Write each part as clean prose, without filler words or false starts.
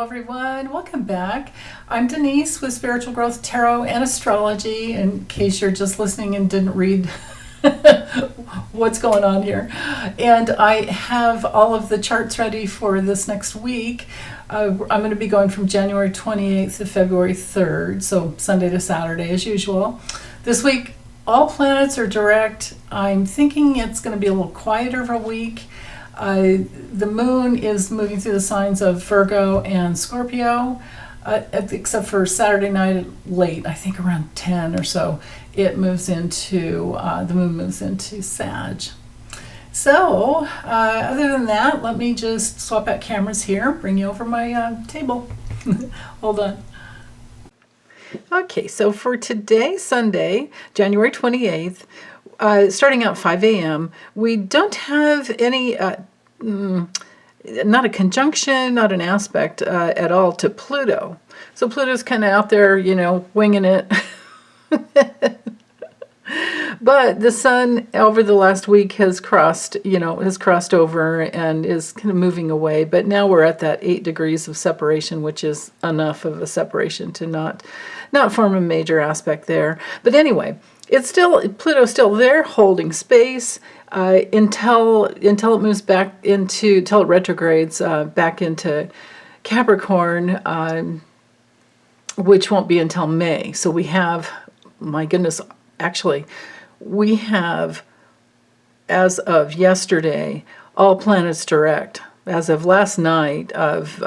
Everyone, welcome back. I'm Denise with Spiritual Growth Tarot and Astrology, in case you're just listening and didn't read what's going on here. And I have all of the charts ready for this next week. I'm going to be going from January 28th to February 3rd, so Sunday to Saturday as usual. This week, all planets are direct. I'm thinking it's going to be a little quieter of a week. The moon is moving through the signs of Virgo and Scorpio, except for Saturday night late, I think around 10 or so, it moves into, the moon moves into Sag. So, other than that, let me just swap out cameras here, bring you over my table. Hold on. Okay, so for today, Sunday, January 28th, starting out 5 a.m., we don't have any, not a conjunction, not an aspect at all to Pluto. So Pluto's kind of out there, winging it. But the sun over the last week has crossed over and is kind of moving away. But now we're at that 8 degrees of separation, which is enough of a separation to not form a major aspect there. But anyway, Pluto's still there, holding space until it moves back until it retrogrades back into Capricorn, which won't be until May. So we have, my goodness, actually, we have, as of yesterday, all planets direct. As of last night of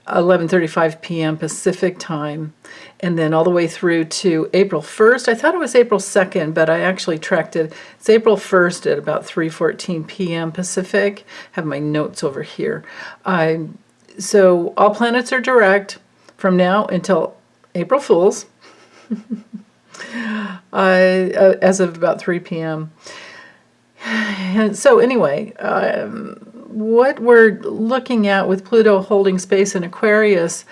11:35 p.m. Pacific time, and then all the way through to April 1st. I thought it was April 2nd, but I actually tracked it. It's April 1st at about 3:14 p.m. Pacific. I have my notes over here. So all planets are direct from now until April Fool's, as of about 3 p.m. And so anyway, what we're looking at with Pluto holding space in Aquarius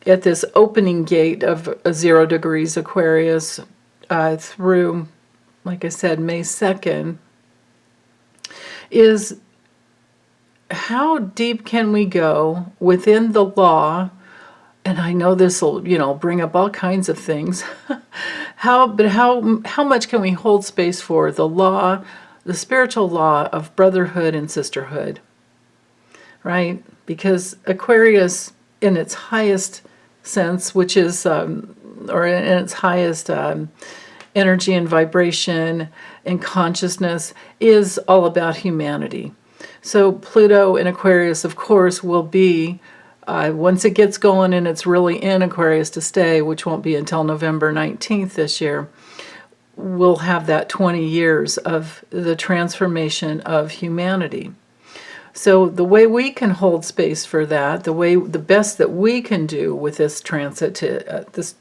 at this opening gate of 0 degrees Aquarius through, like I said, May 2nd, is how deep can we go within the law? And I know this will, bring up all kinds of things. How much can we hold space for the law, the spiritual law of brotherhood and sisterhood, right? Because Aquarius, in its highest sense, which is, or in its highest energy and vibration and consciousness, is all about humanity. So Pluto in Aquarius, of course, will be, once it gets going and it's really in Aquarius to stay, which won't be until November 19th this year, we'll have that 20 years of the transformation of humanity. So the way we can hold space for that, the best that we can do with this transit to this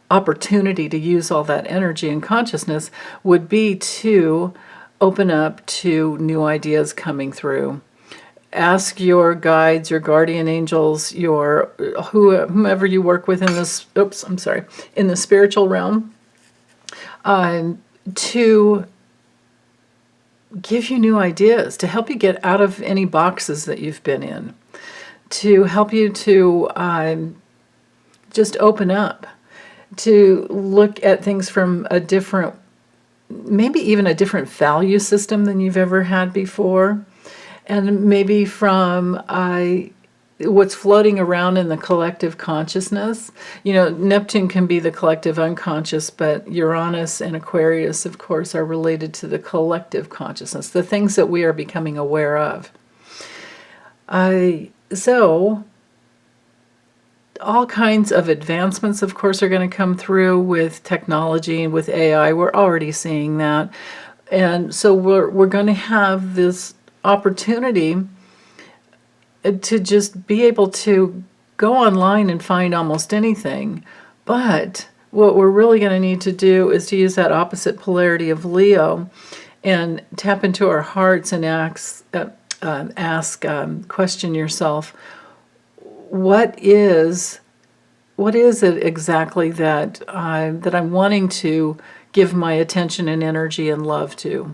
opportunity to use all that energy and consciousness would be to open up to new ideas coming through. Ask your guides, your guardian angels, whomever you work with in this, in the spiritual realm, to give you new ideas, to help you get out of any boxes that you've been in, to help you to just open up, to look at things from a different, maybe even a different value system than you've ever had before, and maybe from what's floating around in the collective consciousness. Neptune can be the collective unconscious, but Uranus and Aquarius, of course, are related to the collective consciousness, the things that we are becoming aware of. So all kinds of advancements, of course, are going to come through with technology and with AI. We're already seeing that. And so we're going to have this opportunity to just be able to go online and find almost anything. But what we're really going to need to do is to use that opposite polarity of Leo and tap into our hearts and question yourself, what is it exactly that I'm wanting to give my attention and energy and love to?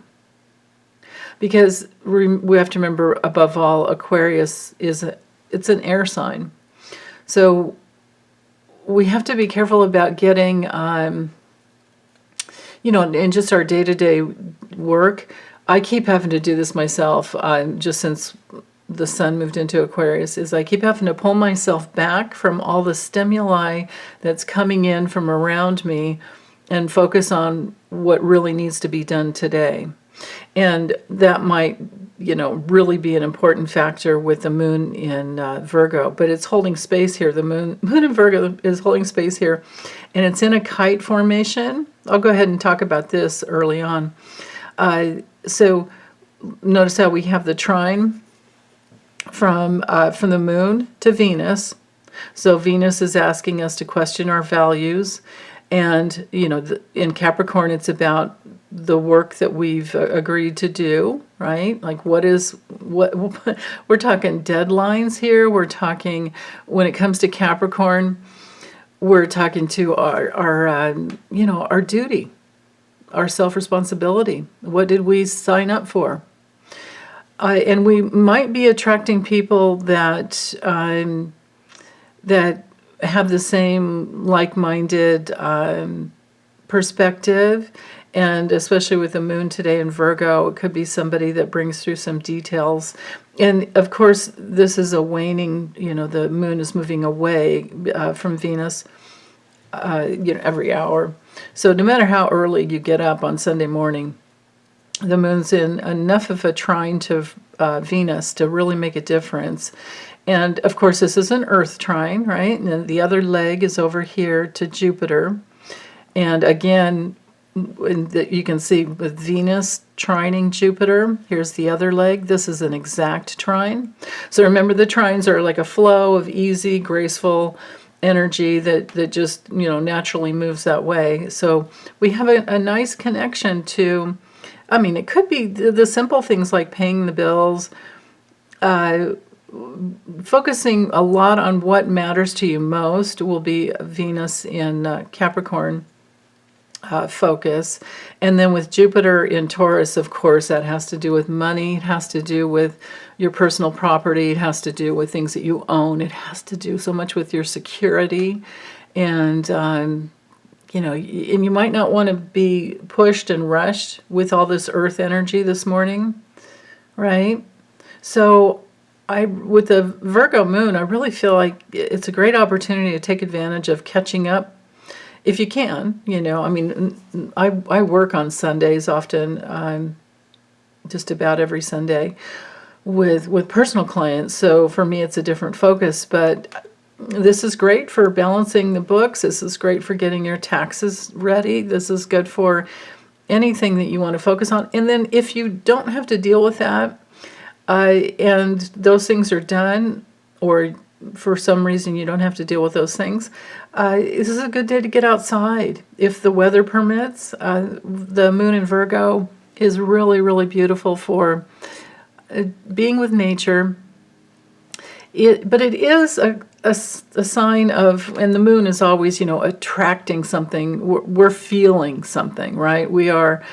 Because we have to remember, above all, Aquarius is it's an air sign. So we have to be careful about getting, in just our day-to-day work. I keep having to do this myself, just since the sun moved into Aquarius, is I keep having to pull myself back from all the stimuli that's coming in from around me and focus on what really needs to be done today. And that might, really be an important factor with the moon in Virgo, but it's holding space here. The moon in Virgo is holding space here, and it's in a kite formation. I'll go ahead and talk about this early on. So notice how we have the trine from the moon to Venus. So Venus is asking us to question our values. And, in Capricorn, it's about the work that we've agreed to do, right? Like what we're talking deadlines here. We're talking, when it comes to Capricorn, we're talking to our duty, our self-responsibility. What did we sign up for? And we might be attracting people that have the same like-minded perspective, and especially with the moon today in Virgo, it could be somebody that brings through some details. And of course, this is a waning, the moon is moving away from Venus, every hour. So no matter how early you get up on Sunday morning, the moon's in enough of a trine to Venus to really make a difference. And of course, this is an Earth trine, right? And then the other leg is over here to Jupiter. And again, you can see with Venus trining Jupiter, here's the other leg. This is an exact trine. So remember, the trines are like a flow of easy, graceful energy that just, naturally moves that way. So we have a nice connection to, it could be the simple things like paying the bills, focusing a lot on what matters to you most will be Venus in Capricorn focus. And then with Jupiter in Taurus, of course, that has to do with money. It has to do with your personal property. It has to do with things that you own. It has to do so much with your security. And, and you might not want to be pushed and rushed with all this earth energy this morning, right? So with the Virgo moon, I really feel like it's a great opportunity to take advantage of catching up if you can. I work on Sundays often, just about every Sunday with personal clients. So for me, it's a different focus, but this is great for balancing the books. This is great for getting your taxes ready. This is good for anything that you want to focus on. And then if you don't have to deal with that, and those things are done, or for some reason you don't have to deal with those things, this is a good day to get outside. If the weather permits, the moon in Virgo is really, really beautiful for being with nature. But it is a sign of, and the moon is always, attracting something. We're feeling something, right? We are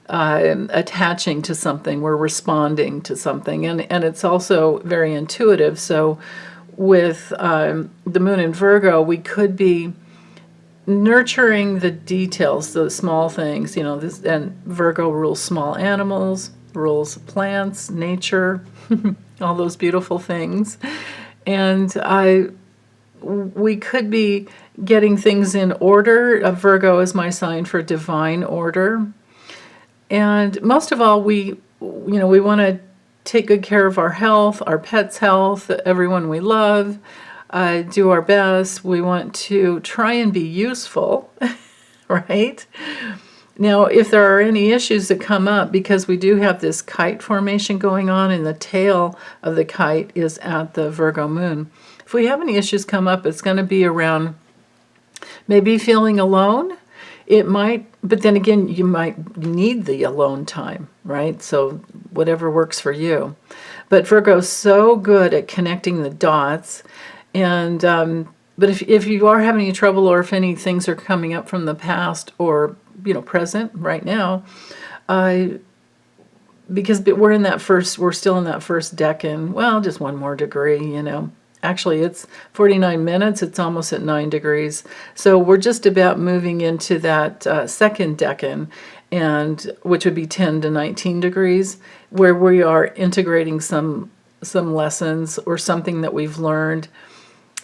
attaching to something. We're responding to something. And it's also very intuitive. So with the moon in Virgo, we could be nurturing the details, the small things, and Virgo rules small animals, rules plants, nature, all those beautiful things. And we could be getting things in order. Virgo is my sign for divine order. And most of all, we want to take good care of our health, our pets' health, everyone we love, do our best. We want to try and be useful, right? Now, if there are any issues that come up, because we do have this kite formation going on, and the tail of the kite is at the Virgo moon. If we have any issues come up, it's going to be around maybe feeling alone. It might, but then again, you might need the alone time, right? So whatever works for you. But Virgo's so good at connecting the dots. And but if you are having any trouble, or if any things are coming up from the past or present right now, because we're still in that first decan. Well, just one more degree, Actually, it's 49 minutes. It's almost at 9 degrees. So we're just about moving into that second decan, and which would be 10 to 19 degrees, where we are integrating some lessons or something that we've learned.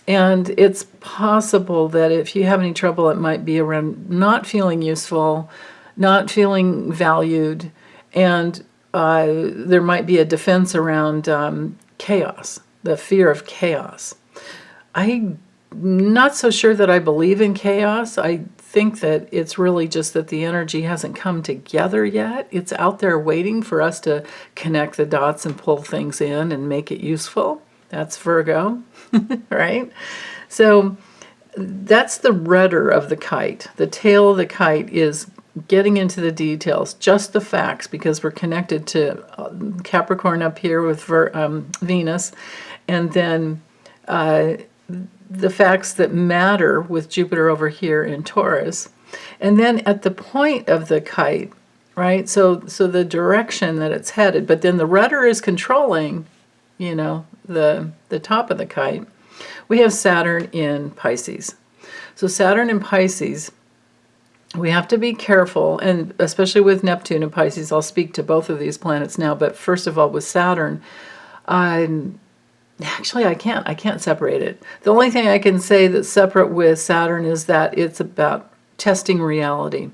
And it's possible that if you have any trouble, it might be around not feeling useful, not feeling valued, and there might be a defense around chaos, the fear of chaos. I'm not so sure that I believe in chaos. I think that it's really just that the energy hasn't come together yet. It's out there waiting for us to connect the dots and pull things in and make it useful. That's Virgo, right? So that's the rudder of the kite. The tail of the kite is getting into the details, just the facts, because we're connected to Capricorn up here with Venus, and then the facts that matter with Jupiter over here in Taurus. And then at the point of the kite, right, so the direction that it's headed, but then the rudder is controlling, the top of the kite. We have Saturn in Pisces. So Saturn in Pisces, we have to be careful, and especially with Neptune in Pisces. I'll speak to both of these planets now, but first of all, with Saturn, actually I can't separate it. The only thing I can say that's separate with Saturn is that it's about testing reality.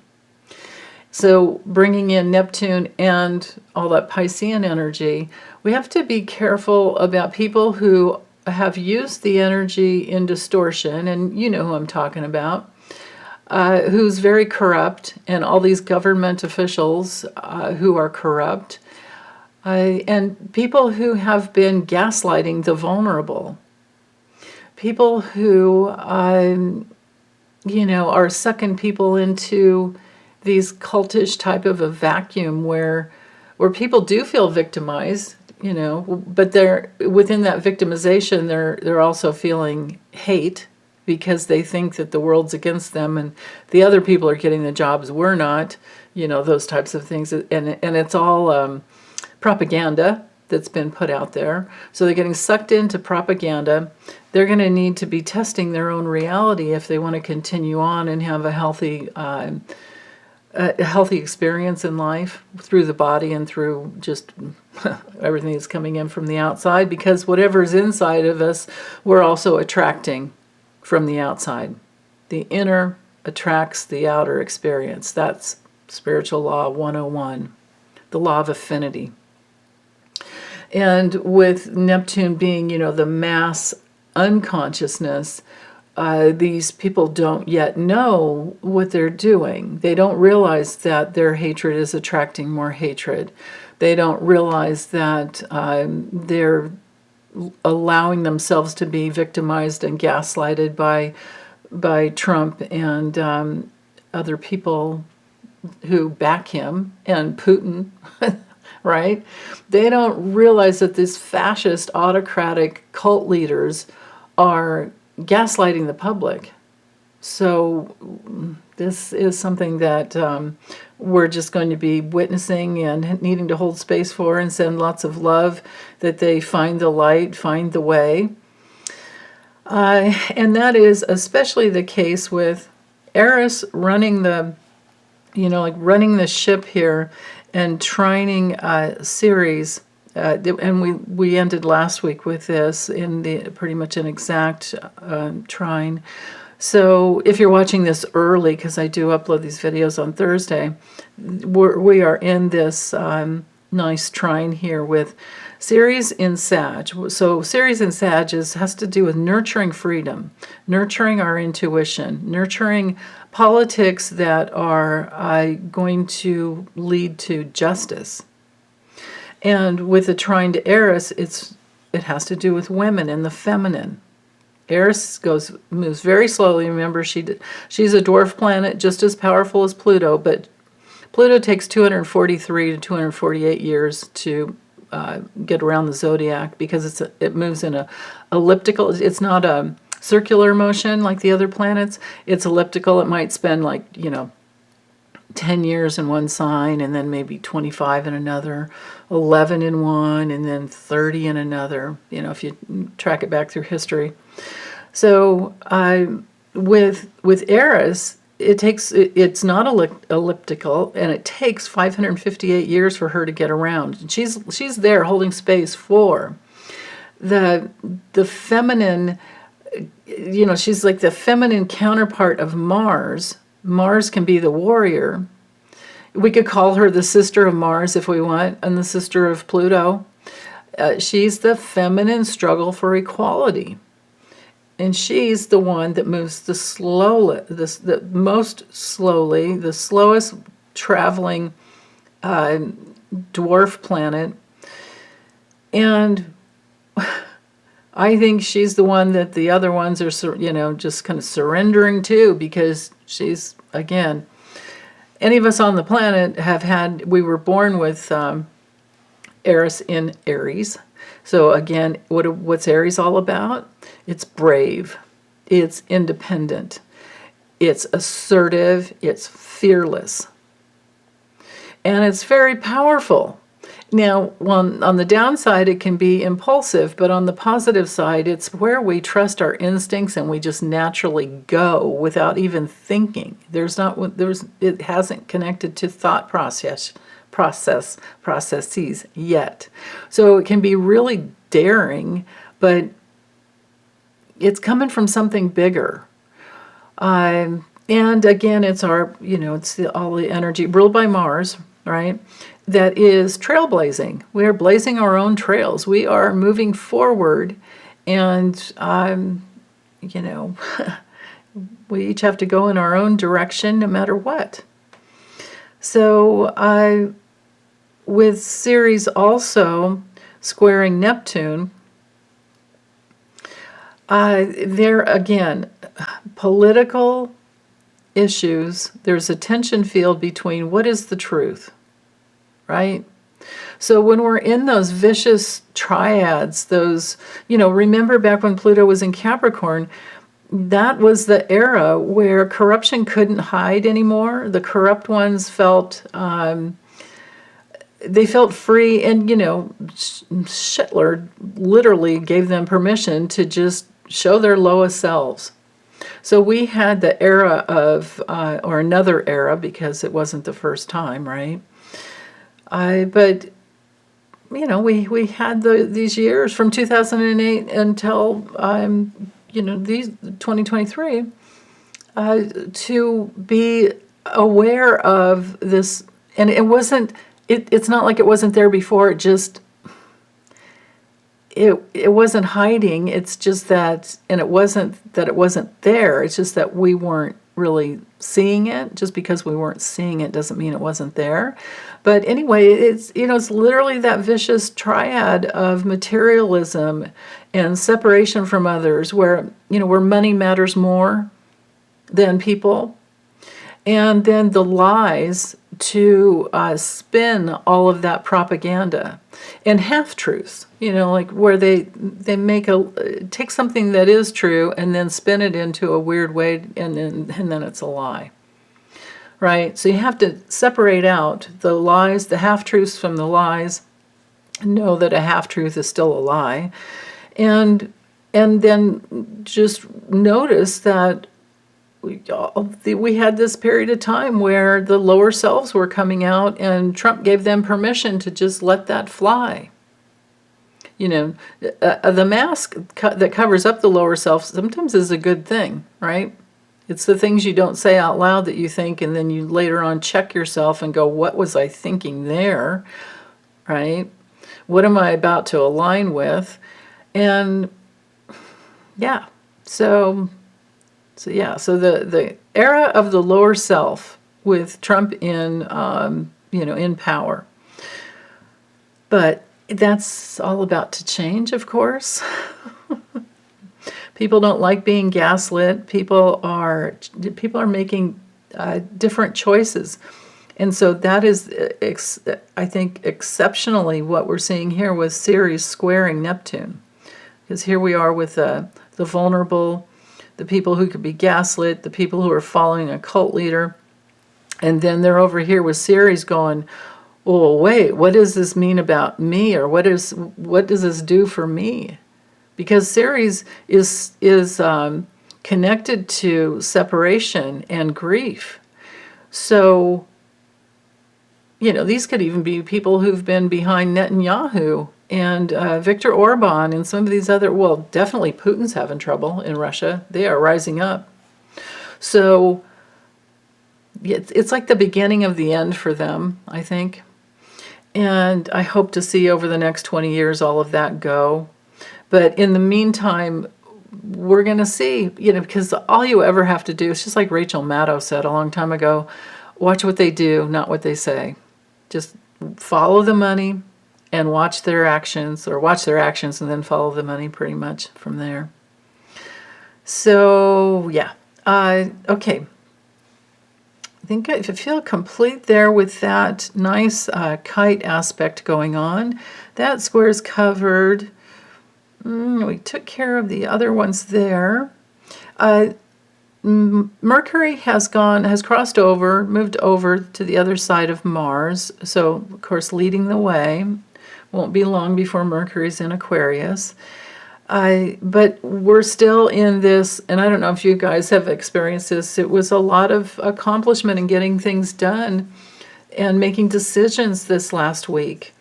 So bringing in Neptune and all that Piscean energy, we have to be careful about people who have used the energy in distortion, and you know who I'm talking about, who's very corrupt, and all these government officials who are corrupt, and people who have been gaslighting the vulnerable, people who, are sucking people into these cultish type of a vacuum where people do feel victimized, but they're within that victimization, they're also feeling hate because they think that the world's against them and the other people are getting the jobs we're not, those types of things, and it's all propaganda that's been put out there. So they're getting sucked into propaganda. They're going to need to be testing their own reality if they want to continue on and have a healthy experience in life through the body and through just everything that's coming in from the outside, because whatever's inside of us, we're also attracting from the outside. The inner attracts the outer experience. That's spiritual law 101, the law of affinity. And with Neptune being, the mass unconsciousness, these people don't yet know what they're doing. They don't realize that their hatred is attracting more hatred. They don't realize that they're allowing themselves to be victimized and gaslighted by Trump and other people who back him, and Putin, right? They don't realize that these fascist, autocratic cult leaders are gaslighting the public. So this is something that we're just going to be witnessing and needing to hold space for and send lots of love, that they find the light, find the way. And that is especially the case with Eris running running the ship here and trining Ceres. And we ended last week with this in pretty much an exact trine. So if you're watching this early, because I do upload these videos on Thursday, we are in this nice trine here with Ceres in Sag. So Ceres in Sag has to do with nurturing freedom, nurturing our intuition, nurturing politics that are going to lead to justice. And with the trine to Eris, it has to do with women and the feminine. Eris moves very slowly. Remember, she's a dwarf planet, just as powerful as Pluto, but Pluto takes 243 to 248 years to get around the zodiac, because it moves in a elliptical. It's not a circular motion like the other planets. It's elliptical. It might spend 10 years in one sign, and then maybe 25 in another, 11 in one, and then 30 in another, if you track it back through history. So with Eris, it's not elliptical, and it takes 558 years for her to get around. And she's there holding space for the feminine. She's like the feminine counterpart of Mars. Mars can be the warrior. We could call her the sister of Mars if we want, and the sister of Pluto. She's the feminine struggle for equality. And she's the one that moves the most slowly, the slowest traveling dwarf planet. And I think she's the one that the other ones are, just kind of surrendering to, because she's, again, any of us on the planet we were born with Eris in Aries. So again, what's Aries all about? It's brave, it's independent, it's assertive, it's fearless, and it's very powerful. Now, on the downside, it can be impulsive, but on the positive side, it's where we trust our instincts and we just naturally go without even thinking. It hasn't connected to thought processes yet. So it can be really daring, but it's coming from something bigger. And again, it's all the energy ruled by Mars, right? That is trailblazing. We are blazing our own trails. We are moving forward, and we each have to go in our own direction no matter what. So with Ceres also squaring Neptune, there again, political issues, there's a tension field between what is the truth, right? So when we're in those vicious triads, remember back when Pluto was in Capricorn, that was the era where corruption couldn't hide anymore. The corrupt ones felt free, and Schittler literally gave them permission to just show their lowest selves. So we had the era of, or another era, because it wasn't the first time, right? But we had these years from 2008 until these 2023 to be aware of this, and it wasn't. It's not like it wasn't there before. It wasn't hiding. It's just that, and it wasn't that it wasn't there. It's just that we weren't really seeing it. Just because we weren't seeing it doesn't mean it wasn't there. But anyway, it's literally that vicious triad of materialism and separation from others, where money matters more than people, and then the lies to spin all of that propaganda and half-truths, like where they take something that is true and then spin it into a weird way, and then it's a lie, right? So you have to separate out the lies, the half-truths from the lies, know that a half-truth is still a lie, and then just notice that we had this period of time where the lower selves were coming out, and Trump gave them permission to just let that fly. The mask that covers up the lower self sometimes is a good thing, right? It's the things you don't say out loud that you think, and then you later on check yourself and go, what was I thinking there, right? What am I about to align with? And yeah, so the era of the lower self with Trump in power, but that's all about to change, of course. People don't like being gaslit. People are making different choices, and so that is, I think, exceptionally what we're seeing here with Ceres squaring Neptune, because here we are with the vulnerable, the people who could be gaslit, the people who are following a cult leader, And then they're over here with Ceres going, oh, wait, what does this mean about me? Or what does this do for me? Because Ceres is connected to separation and grief. So, these could even be people who've been behind Netanyahu and Viktor Orban and some of these other, well, definitely Putin's having trouble in Russia. They are rising up. So it's like the beginning of the end for them, I think. And I hope to see over the next 20 years all of that go. But in the meantime, we're going to see, because all you ever have to do is just like Rachel Maddow said a long time ago, watch what they do, not what they say. Just follow the money and watch their actions, or watch their actions and then follow the money pretty much from there. So, yeah. Okay. I think I feel complete there with that nice kite aspect going on. That square is covered. We took care of the other ones there. Mercury has crossed over, moved over to the other side of Mars. So, of course, leading the way. Won't be long before Mercury's in Aquarius. But we're still in this, and I don't know if you guys have experienced this, it was a lot of accomplishment in getting things done and making decisions this last week.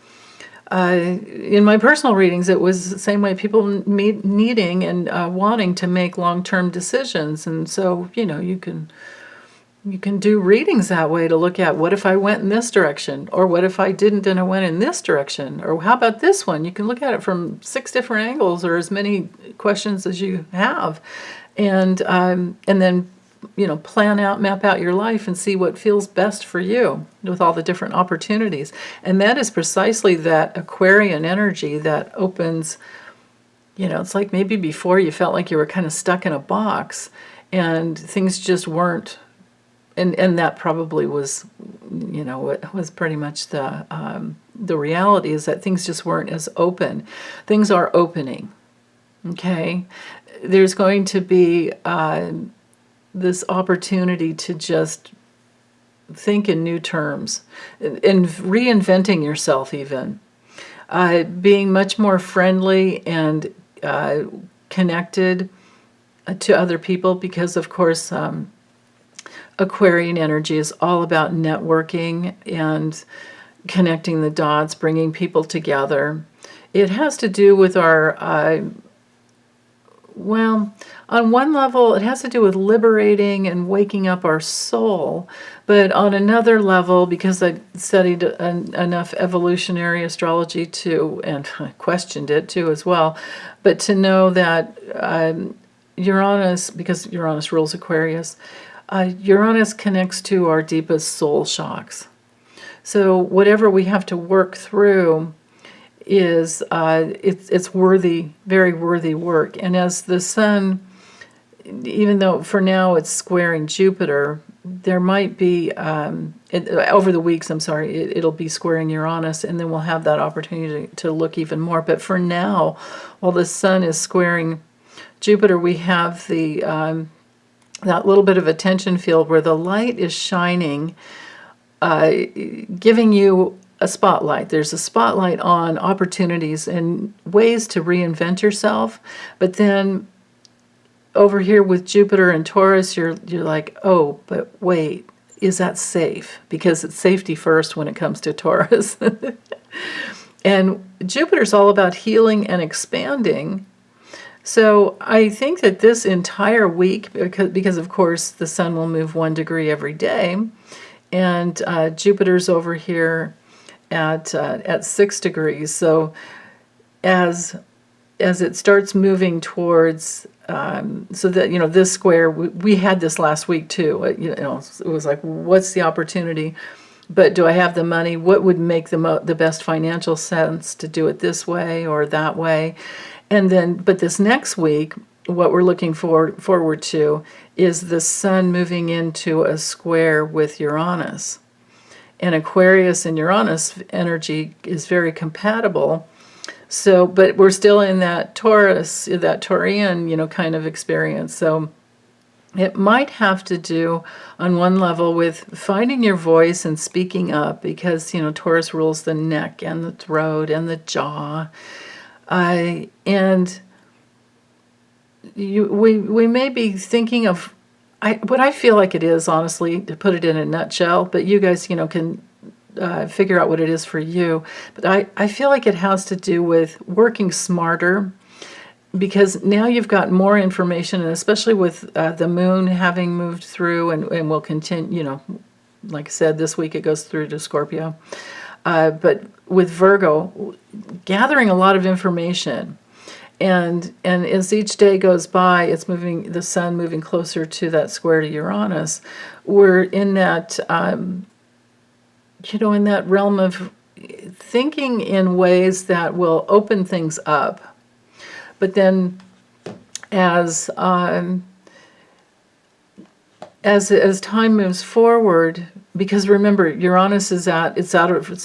In my personal readings, it was the same way, people needing and wanting to make long-term decisions. And so, you can do readings that way to look at, what if I went in this direction? Or what if I didn't and I went in this direction? Or how about this one? You can look at it from 6 different angles, or as many questions as you have. And then, plan out, map out your life and see what feels best for you with all the different opportunities. And that is precisely that Aquarian energy that opens, it's like maybe before you felt like you were kind of stuck in a box and things just weren't. And that probably was, it was pretty much the reality, is that things just weren't as open. Things are opening, okay? There's going to be this opportunity to just think in new terms and reinventing yourself even. Being much more friendly and connected to other people, because, of course, Aquarian energy is all about networking and connecting the dots, bringing people together. It has to do with our, on one level, it has to do with liberating and waking up our soul. But on another level, because I studied enough evolutionary astrology and questioned it too as well, but to know that Uranus, because Uranus rules Aquarius, Uranus connects to our deepest soul shocks. So whatever we have to work through is it's worthy, very worthy work. And as the sun, even though for now it's squaring Jupiter, there might be over the weeks. It'll be squaring Uranus, and then we'll have that opportunity to look even more. But for now, while the sun is squaring Jupiter, we have the that little bit of a tension field where the light is shining, giving you a spotlight. There's a spotlight on opportunities and ways to reinvent yourself. But then over here with Jupiter and Taurus, you're like, oh, but wait, is that safe? Because it's safety first when it comes to Taurus. And Jupiter's all about healing and expanding. So I think that this entire week, because of course the sun will move 1 degree every day, and Jupiter's over here at 6 degrees. So as it starts moving towards, so that this square, we had this last week too. It was like, what's the opportunity? But do I have the money? What would make the best financial sense to do it this way or that way? And then, but this next week, what we're looking forward to is the sun moving into a square with Uranus. And Aquarius and Uranus energy is very compatible. So, but we're still in that Taurus, that Taurian, kind of experience. So It might have to do, on one level, with finding your voice and speaking up, because, Taurus rules the neck and the throat and the jaw. And we may be thinking of, what I feel like it is, honestly, to put it in a nutshell, but you guys, can figure out what it is for you. But I feel like it has to do with working smarter, because now you've got more information, and especially with the moon having moved through and will continue, like I said, this week it goes through to Scorpio. But with Virgo, gathering a lot of information. And as each day goes by, it's moving, the sun moving closer to that square to Uranus. We're in that, in that realm of thinking in ways that will open things up. But then, as time moves forward, because remember, Uranus is it's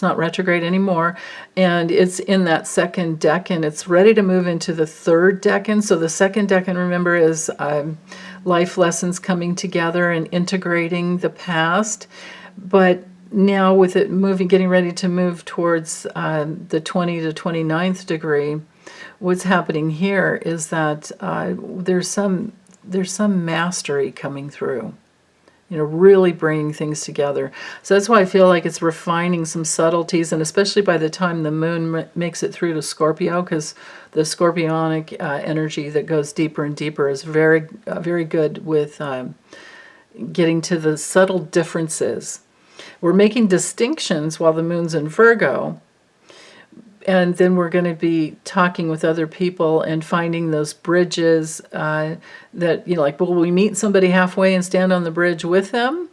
not retrograde anymore, and it's in that second decan. It's ready to move into the third decan. So the second decan, remember, is life lessons coming together and integrating the past. But now with it getting ready to move towards the 20 to 29th degree, what's happening here is that there's some mastery coming through, really bringing things together. So that's why I feel like it's refining some subtleties, and especially by the time the moon makes it through to Scorpio, because the scorpionic energy that goes deeper and deeper is very, very good with getting to the subtle differences. We're making distinctions while the moon's in Virgo. And then we're going to be talking with other people and finding those bridges that, like, will we meet somebody halfway and stand on the bridge with them?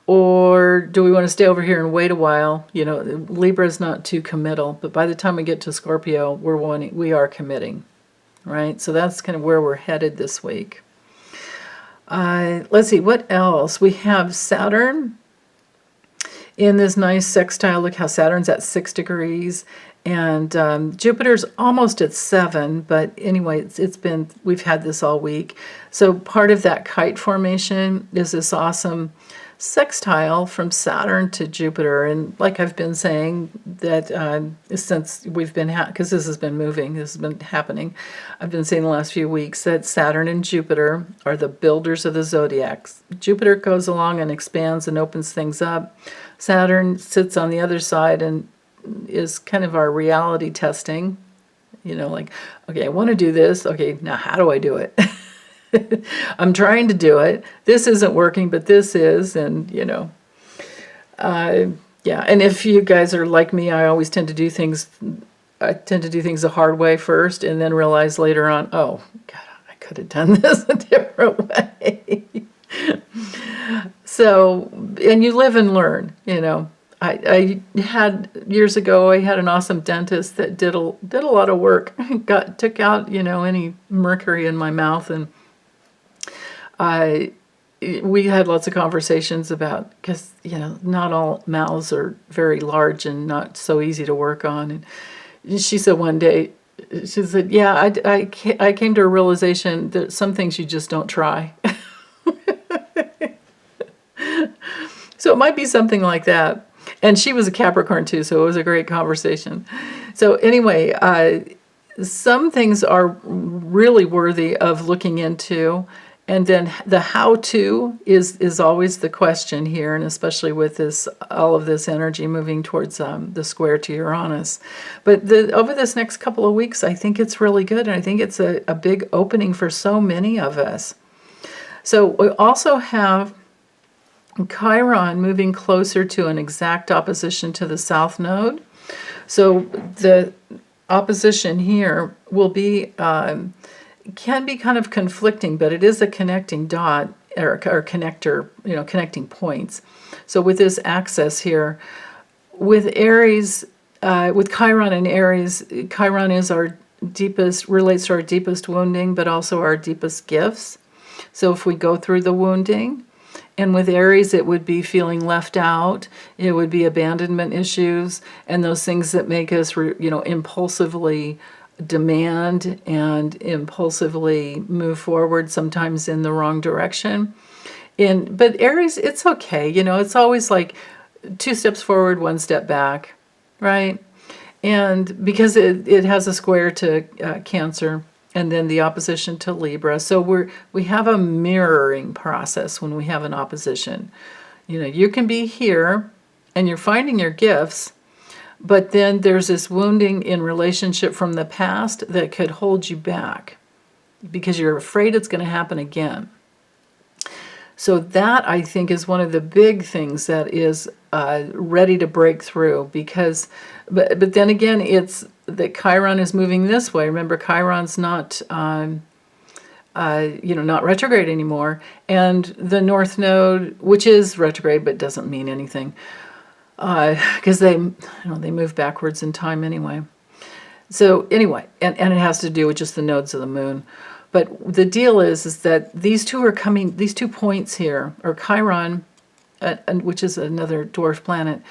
Or do we want to stay over here and wait a while? Libra is not too committal, but by the time we get to Scorpio, we are committing, right? So that's kind of where we're headed this week. Let's see, what else? We have Saturn in this nice sextile. Look how Saturn's at 6 degrees. And Jupiter's almost at 7, but anyway, we've had this all week. So part of that kite formation is this awesome sextile from Saturn to Jupiter. And like I've been saying, that since we've been, because this has been moving, this has been happening, I've been saying the last few weeks that Saturn and Jupiter are the builders of the zodiac. Jupiter goes along and expands and opens things up. Saturn sits on the other side and is kind of our reality testing, like, okay, I want to do this. Okay, now how do I do it? I'm trying to do it. This isn't working, but this is, and yeah. And if you guys are like me, I tend to do things the hard way first, and then realize later on, oh God, I could have done this a different way. So, and you live and learn, I had, years ago, I had an awesome dentist that did a lot of work, took out, any mercury in my mouth, and we had lots of conversations about, because, not all mouths are very large and not so easy to work on. And she said one day, she said, yeah, I came to a realization that some things you just don't try. So it might be something like that. And she was a Capricorn too, so it was a great conversation. So anyway, some things are really worthy of looking into. And then the how-to is always the question here, and especially with all of this energy moving towards the square to Uranus. But over this next couple of weeks, I think it's really good, and I think it's a big opening for so many of us. So we also have Chiron moving closer to an exact opposition to the South Node. So the opposition here will be, can be kind of conflicting, but it is a connecting dot or connector, connecting points. So with this axis here, with Aries, with Chiron and Aries, Chiron is relates to our deepest wounding, but also our deepest gifts. So if we go through the wounding, and with Aries, it would be feeling left out. It would be abandonment issues and those things that make us, impulsively demand and impulsively move forward, sometimes in the wrong direction. But Aries, it's okay. It's always like 2 steps forward, 1 step back, right? And because it has a square to Cancer, and then the opposition to Libra. So we have a mirroring process when we have an opposition. You can be here and you're finding your gifts, but then there's this wounding in relationship from the past that could hold you back because you're afraid it's going to happen again. So that, I think, is one of the big things that is ready to break through, because, but then again, it's that Chiron is moving this way. Remember, Chiron's not, not retrograde anymore. And the North Node, which is retrograde but doesn't mean anything, because they move backwards in time anyway. So anyway, and it has to do with just the nodes of the moon. But the deal is that these two points here, or Chiron, which is another dwarf planet,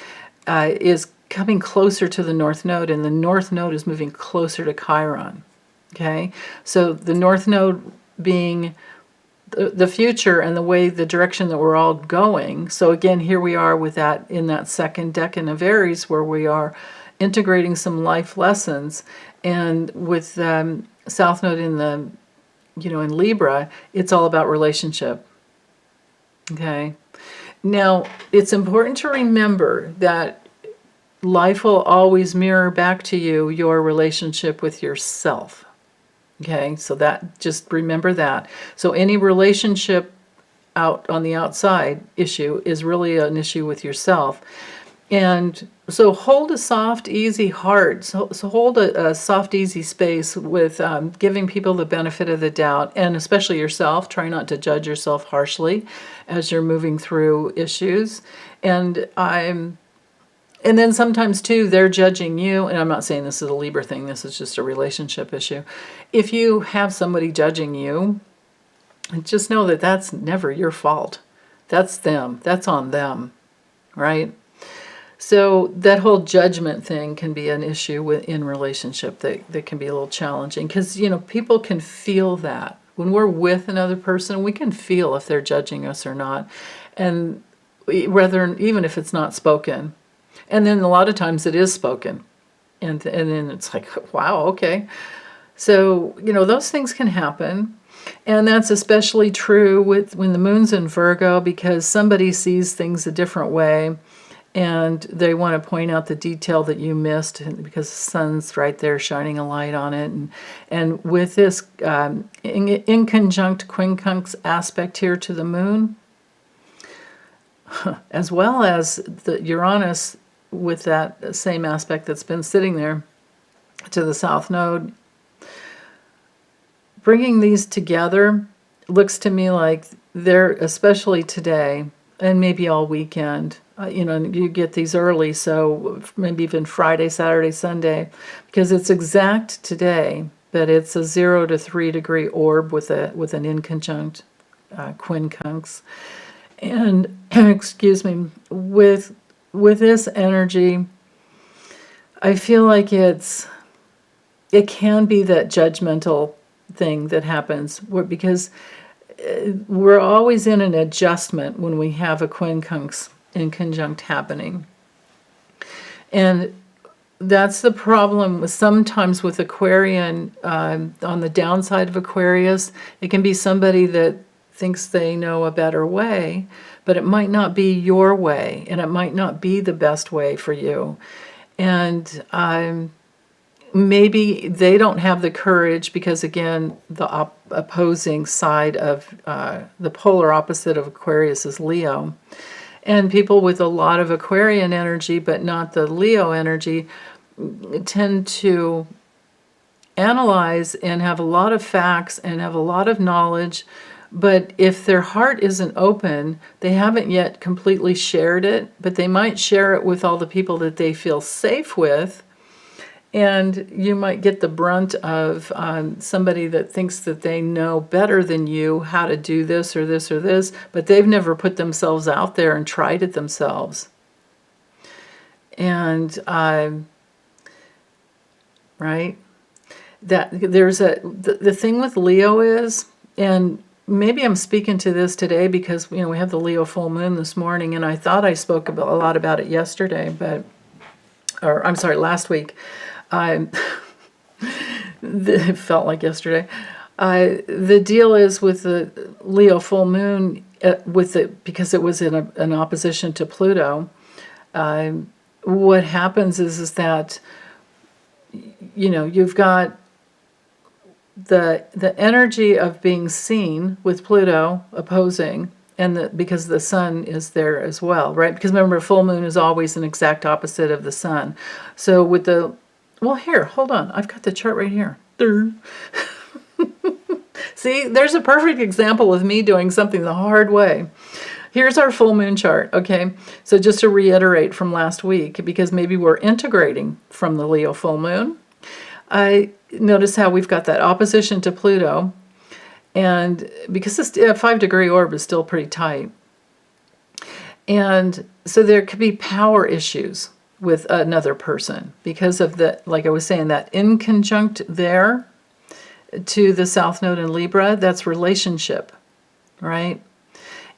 is coming closer to the North Node, and the North Node is moving closer to Chiron. Okay? So the North Node being the future and the direction that we're all going. So again, here we are with that in that second decan of Aries, where we are integrating some life lessons, and with South Node in the in Libra, it's all about relationship. Okay. Now, it's important to remember that life will always mirror back to you your relationship with yourself. Okay, so just remember that. So any relationship out on the outside issue is really an issue with yourself. And so hold a soft, easy heart. So hold a soft, easy space with giving people the benefit of the doubt, and especially yourself. Try not to judge yourself harshly as you're moving through issues. And then sometimes too, they're judging you. And I'm not saying this is a Libra thing. This is just a relationship issue. If you have somebody judging you, just know that that's never your fault. That's them. That's on them, right? So that whole judgment thing can be an issue in relationship that can be a little challenging, because people can feel that when we're with another person. We can feel if they're judging us or not, and even if it's not spoken. And then a lot of times it is spoken, and then it's like, wow, okay. So those things can happen. And that's especially true when the moon's in Virgo, because somebody sees things a different way. And they want to point out the detail that you missed, because the sun's right there shining a light on it. And with this in conjunct quincunx aspect here to the moon, as well as the Uranus with that same aspect that's been sitting there to the South Node, bringing these together looks to me like they're, especially today, and maybe all weekend, you get these early, so maybe even Friday, Saturday, Sunday, because it's exact today, but it's a 0 to 3 degree orb with an inconjunct quincunx. And excuse me, with this energy, I feel like it can be that judgmental thing that happens, because we're always in an adjustment when we have a quincunx in conjunct happening. And that's the problem sometimes with Aquarian. On the downside of Aquarius, it can be somebody that thinks they know a better way, but it might not be your way, and it might not be the best way for you. And maybe they don't have the courage, because again, the opposing side of the polar opposite of Aquarius is Leo. And people with a lot of Aquarian energy, but not the Leo energy, tend to analyze and have a lot of facts and have a lot of knowledge. But if their heart isn't open, they haven't yet completely shared it, but they might share it with all the people that they feel safe with. And you might get the brunt of somebody that thinks that they know better than you how to do this or this or this, but they've never put themselves out there and tried it themselves. And, right? that there's the thing with Leo is, and maybe I'm speaking to this today because, we have the Leo full moon this morning, and I thought I spoke a lot about it yesterday, or I'm sorry, last week. It felt like yesterday. The deal is with the Leo full moon, because it was in an opposition to Pluto. What happens is that you've got the energy of being seen with Pluto opposing, and because the sun is there as well, right? Because remember, full moon is always an exact opposite of the sun. So with here, hold on, I've got the chart right here. See, there's a perfect example of me doing something the hard way. Here's our full moon chart, okay? So just to reiterate from last week, because maybe we're integrating from the Leo full moon, I notice how we've got that opposition to Pluto, and because this 5-degree orb is still pretty tight, and so there could be power issues with another person because of like I was saying, that inconjunct there to the South Node in Libra, that's relationship, right?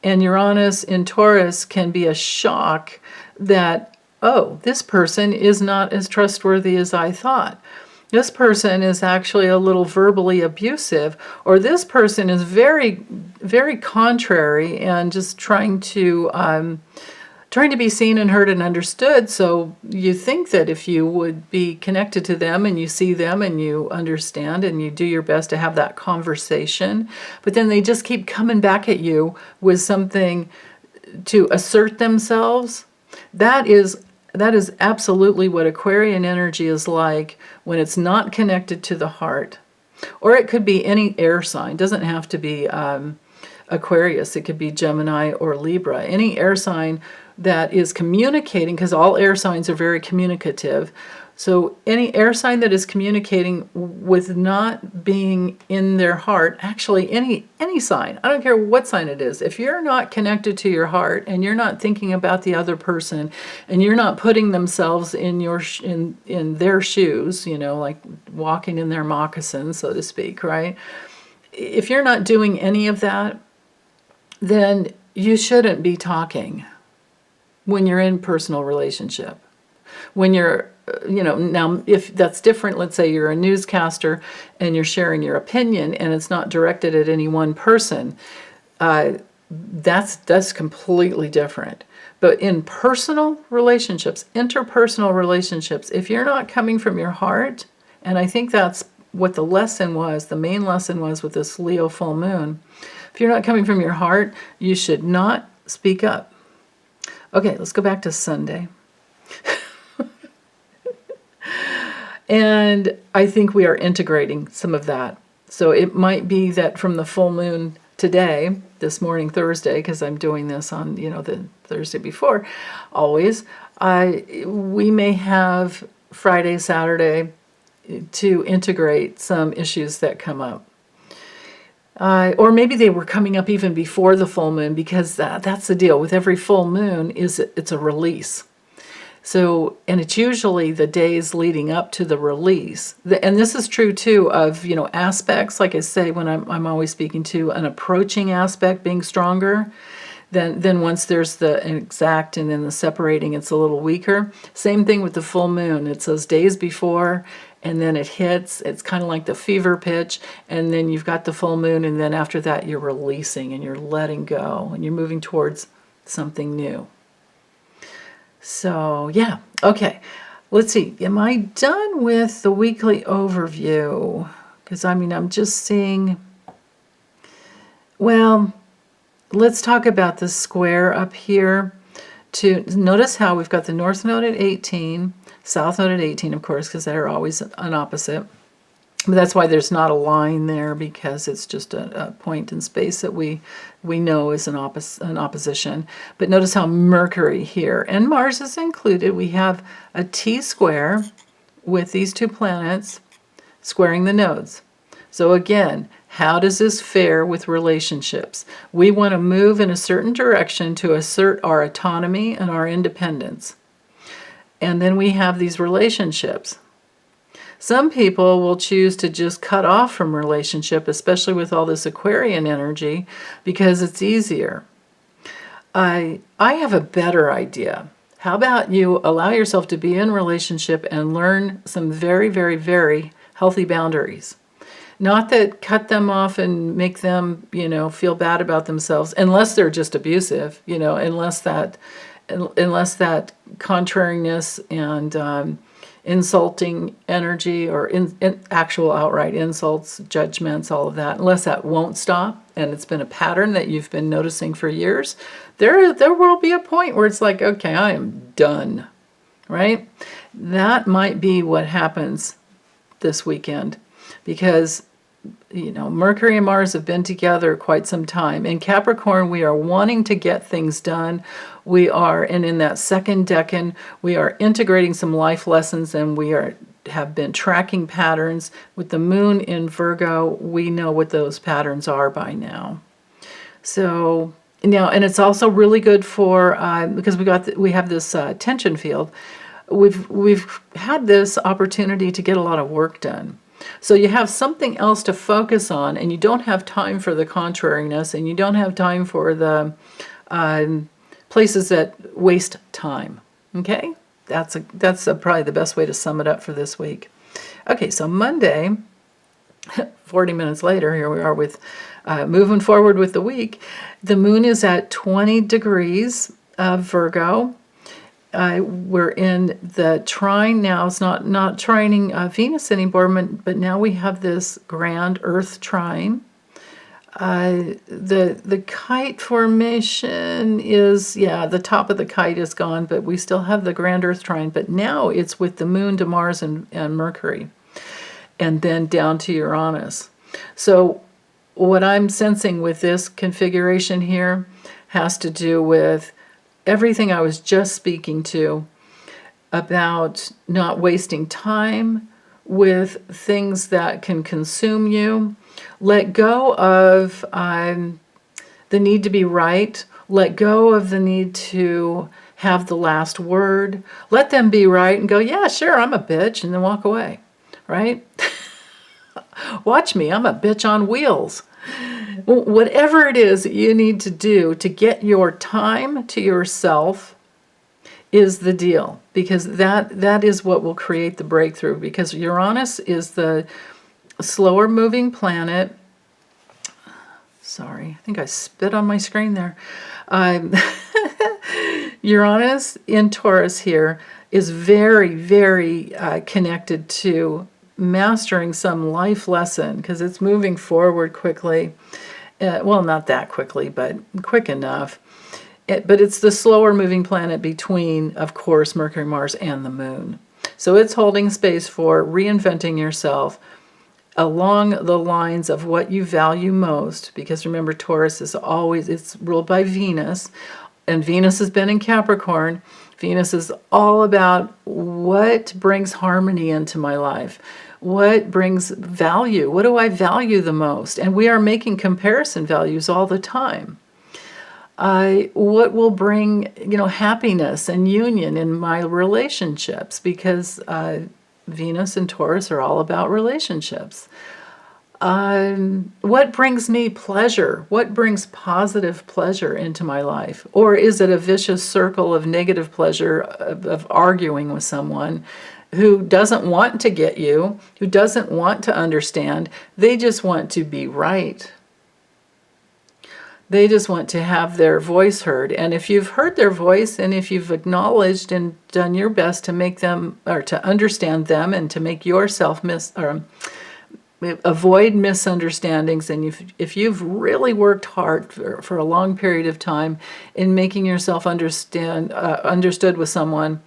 And Uranus in Taurus can be a shock that, oh, this person is not as trustworthy as I thought. This person is actually a little verbally abusive, or this person is very, very contrary and just trying to be seen and heard and understood. So you think that if you would be connected to them and you see them and you understand and you do your best to have that conversation, but then they just keep coming back at you with something to assert themselves. That is absolutely what Aquarian energy is like when it's not connected to the heart. Or it could be any air sign. It doesn't have to be Aquarius. It could be Gemini or Libra. Any air sign that is communicating, because all air signs are very communicative. So any air sign that is communicating with not being in their heart, actually any sign, I don't care what sign it is, if you're not connected to your heart and you're not thinking about the other person and you're not putting themselves in in their shoes, like walking in their moccasins, so to speak, right? If you're not doing any of that, then you shouldn't be talking when you're in personal relationship. When you're, now if that's different, let's say you're a newscaster and you're sharing your opinion and it's not directed at any one person, that's completely different. But in personal relationships, interpersonal relationships, if you're not coming from your heart, and I think that's what the main lesson was with this Leo full moon, if you're not coming from your heart, you should not speak up. Okay, let's go back to Sunday. And I think we are integrating some of that. So it might be that from the full moon today, this morning, Thursday, because I'm doing this on, the Thursday before, always, we may have Friday, Saturday to integrate some issues that come up. Or maybe they were coming up even before the full moon, because that's the deal. With every full moon, it's a release. So, and it's usually the days leading up to the release. And this is true too of, aspects, like I say, when I'm always speaking to an approaching aspect being stronger, then once there's the exact and then the separating, it's a little weaker. Same thing with the full moon. It's those days before, and then it hits. It's kind of like the fever pitch, and then you've got the full moon, and then after that you're releasing and you're letting go and you're moving towards something new. So yeah, okay, let's see, am I done with the weekly overview? Because I'm just seeing, well, let's talk about the square up here. To notice how we've got the North Node at 18, South Node at 18, of course, because they're always an opposite. But that's why there's not a line there, because it's just a point in space that we know is an opposition. But notice how Mercury here, and Mars is included, we have a T-square with these two planets squaring the nodes. So again, how does this fare with relationships? We want to move in a certain direction to assert our autonomy and our independence. And then we have these relationships. Some people will choose to just cut off from relationship, especially with all this Aquarian energy, because it's easier. I have a better idea. How about you allow yourself to be in relationship and learn some very, very, very healthy boundaries? Not that cut them off and make them, feel bad about themselves, unless they're just abusive, unless that contrariness and insulting energy or in actual outright insults, judgments, all of that, unless that won't stop and it's been a pattern that you've been noticing for years, there will be a point where it's like, okay, I am done, right? That might be what happens this weekend, because Mercury and Mars have been together quite some time. In Capricorn, we are wanting to get things done. And in that second decan, we are integrating some life lessons, and have been tracking patterns. With the moon in Virgo, we know what those patterns are by now. So now, and it's also really good for because we have this tension field. We've had this opportunity to get a lot of work done. So you have something else to focus on, and you don't have time for the contrariness, and you don't have time for the places that waste time. Okay, that's probably the best way to sum it up for this week. Okay, so Monday, 40 minutes later, here we are with moving forward with the week. The moon is at 20 degrees of Virgo. We're in the trine now. It's not trining Venus anymore, but now we have this grand Earth trine. The kite formation is, the top of the kite is gone, but we still have the grand Earth trine. But now it's with the moon to Mars and Mercury, and then down to Uranus. So what I'm sensing with this configuration here has to do with everything I was just speaking to about not wasting time with things that can consume you. Let go of the need to be right. Let go of the need to have the last word. Let them be right and go, yeah, sure, I'm a bitch, and then walk away, right? Watch me, I'm a bitch on wheels. Whatever it is that you need to do to get your time to yourself is the deal, because that is what will create the breakthrough, because Uranus is the slower moving planet. Sorry, I think I spit on my screen there. Uranus in Taurus here is very, very connected to mastering some life lesson, because it's moving forward quickly. Well, not that quickly, but quick enough. But it's the slower moving planet between, of course, Mercury, Mars, and the moon. So it's holding space for reinventing yourself along the lines of what you value most, because remember, Taurus is it's ruled by Venus, and Venus has been in Capricorn. Venus is all about what brings harmony into my life. What brings value? What do I value the most? And we are making comparison values all the time. What will bring, happiness and union in my relationships? Because Venus and Taurus are all about relationships. What brings me pleasure? What brings positive pleasure into my life? Or is it a vicious circle of negative pleasure of arguing with someone who doesn't want to get you, who doesn't want to understand? They just want to be right. They just want to have their voice heard. And if you've heard their voice, and if you've acknowledged and done your best to make them, or to understand them, and to make yourself avoid misunderstandings, and if you've really worked hard for a long period of time in making yourself understood with someone,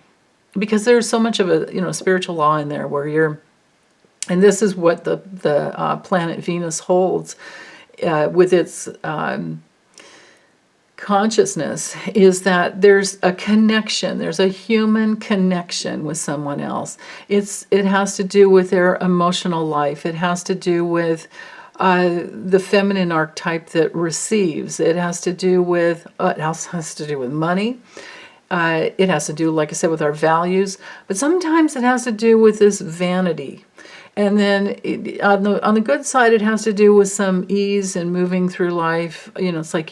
because there's so much of a spiritual law in there where and this is what the planet Venus holds with its consciousness, is that there's a connection, there's a human connection with someone else. It has to do with their emotional life. It has to do with the feminine archetype that receives. It has to do with it also has to do with money. It has to do, like I said, with our values. But sometimes it has to do with this vanity. And then on the good side, it has to do with some ease and moving through life. It's like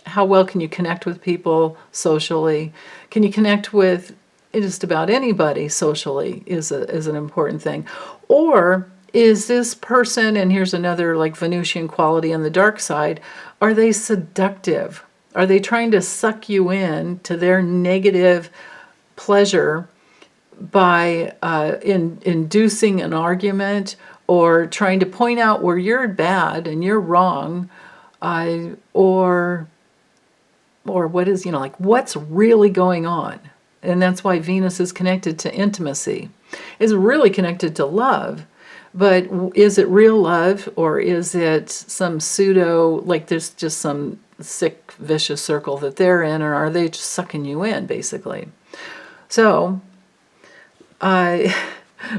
how well can you connect with people socially? Can you connect with just about anybody socially is an important thing. Or is this person, and here's another like Venusian quality on the dark side, are they seductive? Are they trying to suck you in to their negative pleasure by inducing an argument or trying to point out where you're bad and you're wrong, or what is, like what's really going on? And that's why Venus is connected to intimacy. It's really connected to love. But is it real love, or is it some pseudo, like there's just some sick, vicious circle that they're in, or are they just sucking you in, basically? So,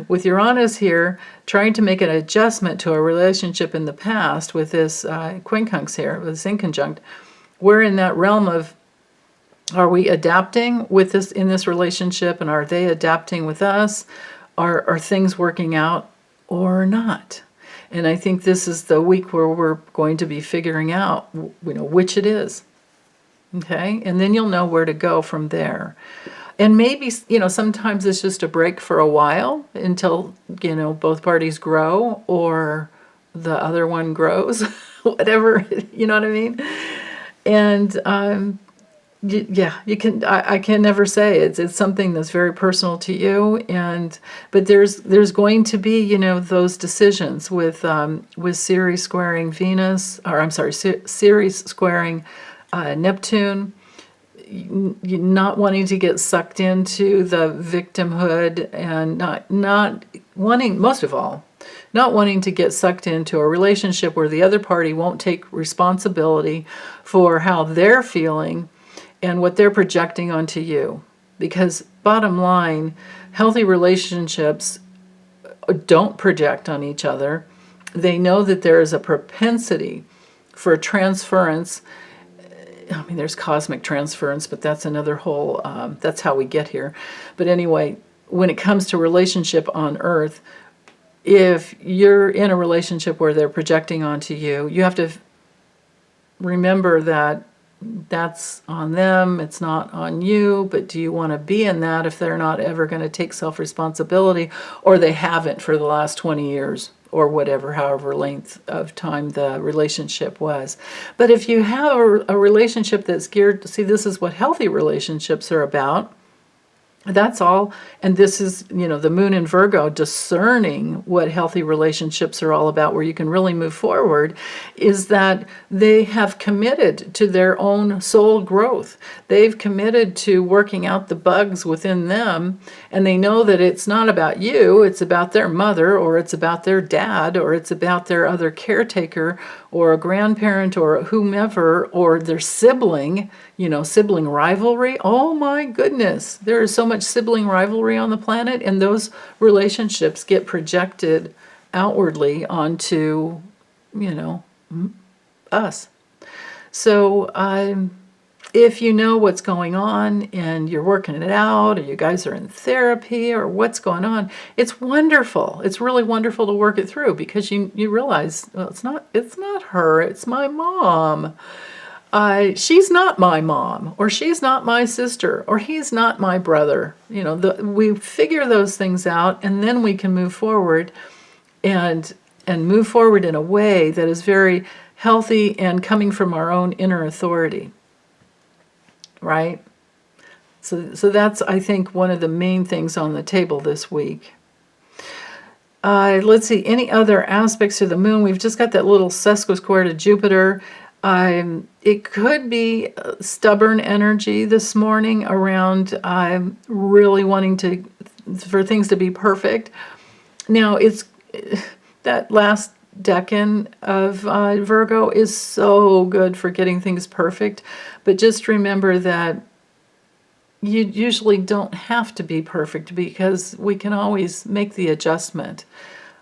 with Uranus here, trying to make an adjustment to a relationship in the past with this quincunx here, with this inconjunct, we're in that realm of, are we adapting with this in this relationship, and are they adapting with us? Are things working out or not? And I think this is the week where we're going to be figuring out, which it is. Okay, and then you'll know where to go from there. And maybe, sometimes it's just a break for a while until, both parties grow or the other one grows, whatever, you know what I mean? And you can, I can never say it's something that's very personal to you. But there's going to be, those decisions with Ceres squaring Venus, or I'm sorry, Ceres squaring Neptune. Not wanting to get sucked into the victimhood, and not wanting, most of all, not wanting to get sucked into a relationship where the other party won't take responsibility for how they're feeling and what they're projecting onto you. Because bottom line, healthy relationships don't project on each other. They know that there is a propensity for transference. I mean, there's cosmic transference, but that's another whole, that's how we get here. But anyway, when it comes to relationship on Earth, if you're in a relationship where they're projecting onto you, you have to remember that that's on them, it's not on you. But do you want to be in that if they're not ever going to take self-responsibility, or they haven't for the last 20 years? Or whatever, however length of time the relationship was. But if you have a relationship that's geared, see, this is what healthy relationships are about. That's all. And this is, the moon in Virgo, discerning what healthy relationships are all about, where you can really move forward, is that they have committed to their own soul growth. They've committed to working out the bugs within them, and they know that it's not about you, it's about their mother, or it's about their dad, or it's about their other caretaker, or a grandparent, or whomever, or their sibling, sibling rivalry. Oh my goodness, there is so much sibling rivalry on the planet, and those relationships get projected outwardly onto, us. So if you know what's going on and you're working it out, or you guys are in therapy, or what's going on, it's wonderful. It's really wonderful to work it through, because you realize, well, it's not her, it's my mom. She's not my mom, or she's not my sister, or he's not my brother. We figure those things out, and then we can move forward and move forward in a way that is very healthy and coming from our own inner authority. Right? So that's, I think, one of the main things on the table this week. Let's see, any other aspects to the moon? We've just got that little sesquisquare to Jupiter. It could be stubborn energy this morning around really wanting for things to be perfect. Now, it's that last decan of Virgo is so good for getting things perfect, but just remember that you usually don't have to be perfect, because we can always make the adjustment.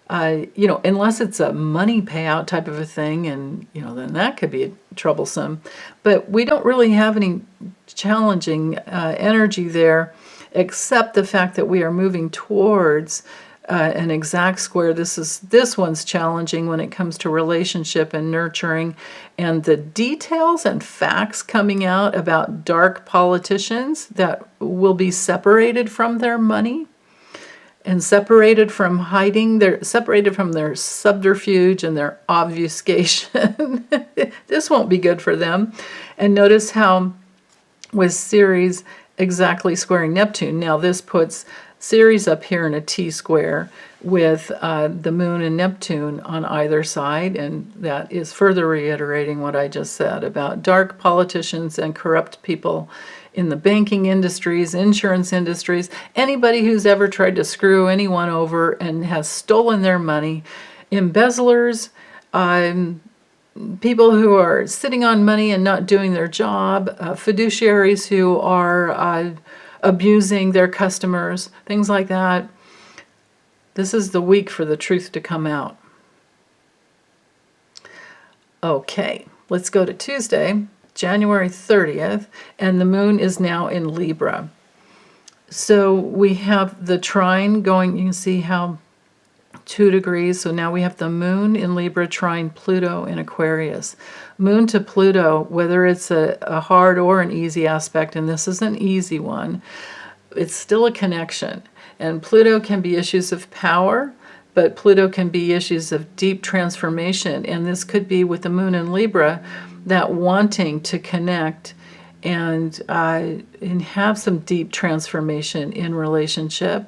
Unless it's a money payout type of a thing, and then that could be troublesome. But we don't really have any challenging energy there, except the fact that we are moving towards an exact square. This one's challenging when it comes to relationship and nurturing, and the details and facts coming out about dark politicians that will be separated from their money and separated from separated from their subterfuge and their obfuscation. This won't be good for them. And notice how with Ceres exactly squaring Neptune, now this puts Ceres up here in a T-square with the moon and Neptune on either side, and that is further reiterating what I just said about dark politicians and corrupt people in the banking industries, insurance industries, anybody who's ever tried to screw anyone over and has stolen their money, embezzlers, people who are sitting on money and not doing their job, fiduciaries who are abusing their customers, things like that. This is the week for the truth to come out. Okay, let's go to Tuesday, January 30th, and the moon is now in Libra. So we have the trine going, you can see how 2 degrees, so now we have the moon in Libra trine Pluto in Aquarius. Moon to Pluto, whether it's a hard or an easy aspect, and this is an easy one, it's still a connection. And Pluto can be issues of power, but Pluto can be issues of deep transformation. And this could be with the moon in Libra, that wanting to connect and have some deep transformation in relationship.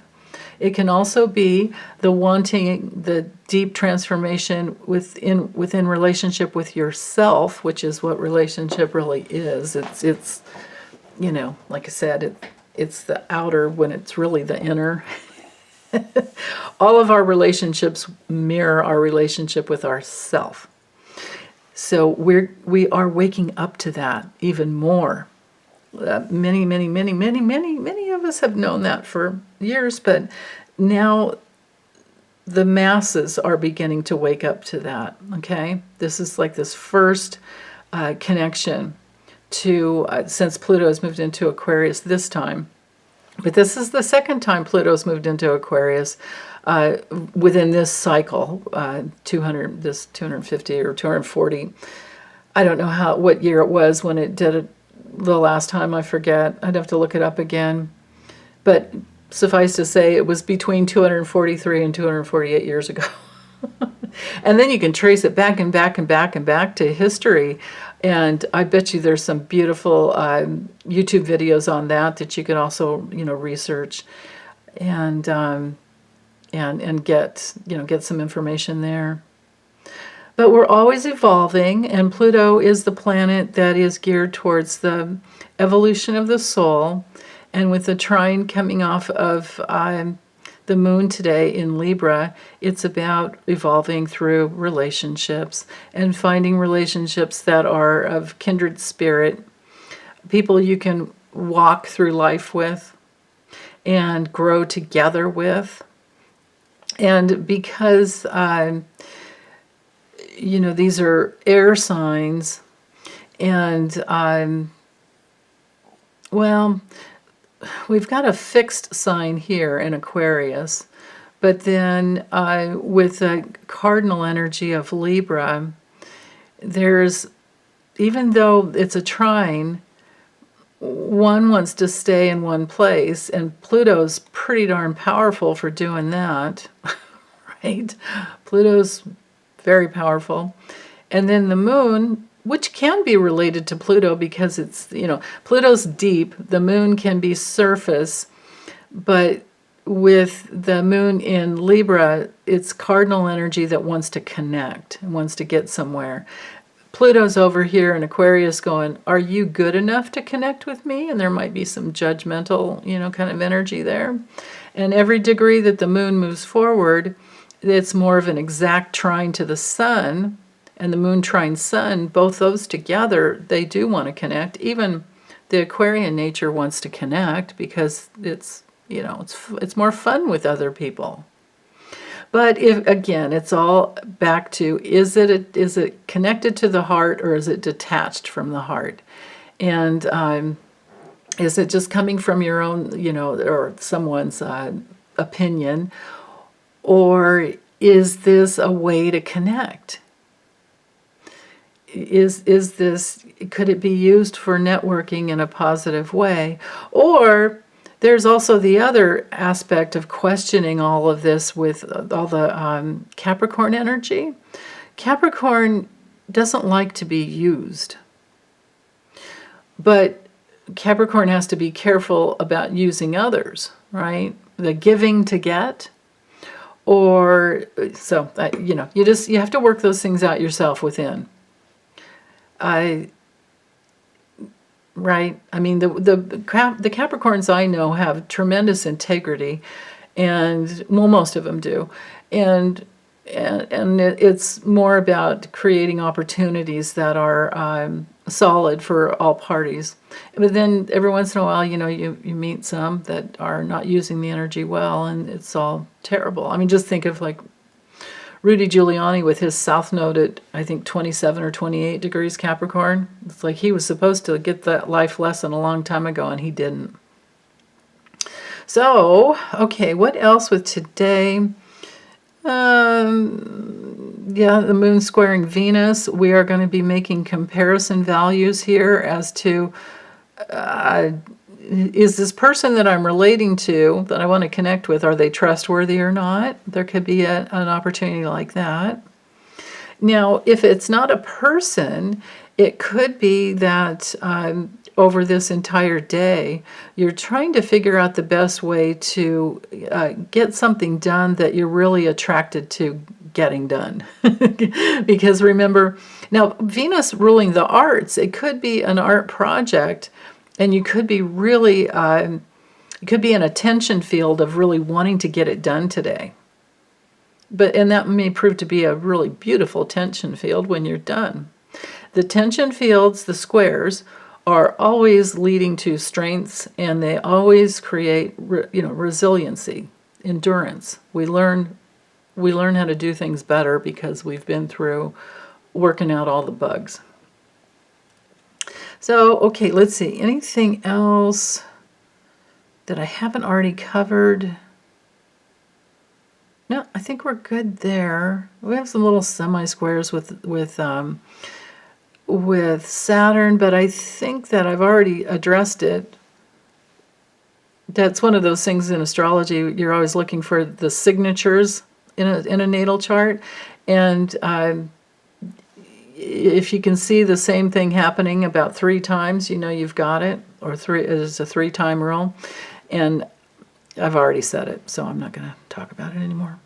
It can also be the wanting, the deep transformation within relationship with yourself, which is what relationship really is. It's you know, like I said, it's the outer when it's really the inner. All of our relationships mirror our relationship with ourself. So we are waking up to that even more. Many of us have known that for years, but now the masses are beginning to wake up to that, okay? This is like this first connection to, since Pluto has moved into Aquarius this time, but this is the second time Pluto's moved into Aquarius within this cycle, 250 or 240. I don't know what year it was when it did it the last time, I forget. I'd have to look it up again. But suffice to say, it was between 243 and 248 years ago. And then you can trace it back and back and back and back to history. And I bet you there's some beautiful YouTube videos on that you can also, research and get, get some information there. But we're always evolving, and Pluto is the planet that is geared towards the evolution of the soul. And with the trine coming off of the moon today in Libra, it's about evolving through relationships and finding relationships that are of kindred spirit, people you can walk through life with and grow together with. And because these are air signs, and we've got a fixed sign here in Aquarius, but then with the cardinal energy of Libra, even though it's a trine, one wants to stay in one place, and Pluto's pretty darn powerful for doing that, right? Pluto's very powerful. And then the moon, which can be related to Pluto because it's, Pluto's deep, the moon can be surface, but with the moon in Libra, it's cardinal energy that wants to connect and wants to get somewhere. Pluto's over here in Aquarius going, are you good enough to connect with me? And there might be some judgmental, kind of energy there. And every degree that the moon moves forward, it's more of an exact trine to the sun, and the moon trine sun, both those together, they do want to connect. Even the Aquarian nature wants to connect because it's, it's more fun with other people. But it's all back to, is it connected to the heart or is it detached from the heart? And is it just coming from your own, or someone's opinion? Or is this a way to connect? Is this, could it be used for networking in a positive way? Or there's also the other aspect of questioning all of this with all the Capricorn energy. Capricorn doesn't like to be used, but Capricorn has to be careful about using others, right? The giving to get. Or so you know, you have to work those things out yourself within. Right? I mean, the Capricorns I know have tremendous integrity, and well, most of them do, and it's more about creating opportunities that are solid for all parties. But then every once in a while, you know, you meet some that are not using the energy well, and it's all terrible. I mean, just think of like Rudy Giuliani with his south node at, I think, 27 or 28 degrees Capricorn. It's like he was supposed to get that life lesson a long time ago, and he didn't. So, okay, what else with today? Yeah, the moon squaring Venus. We are going to be making comparison values here as to is this person that I'm relating to, that I want to connect with, are they trustworthy or not? There could be an opportunity like that. Now, if it's not a person, it could be that over this entire day, you're trying to figure out the best way to get something done that you're really attracted to getting done. Because remember, now Venus ruling the arts, it could be an art project, and you could be really, it could be an attention field of really wanting to get it done today. And that may prove to be a really beautiful tension field when you're done. The tension fields, the squares, are always leading to strengths, and they always create, resiliency, endurance. We learn how to do things better because we've been through working out all the bugs. So, okay, let's see. Anything else that I haven't already covered? No, I think we're good there. We have some little semi-squares with Saturn, but I think that I've already addressed it. That's one of those things in astrology. You're always looking for the signatures in a natal chart, and if you can see the same thing happening about 3 times, you know you've got it, or it's a 3-time rule. And I've already said it, so I'm not going to talk about it anymore.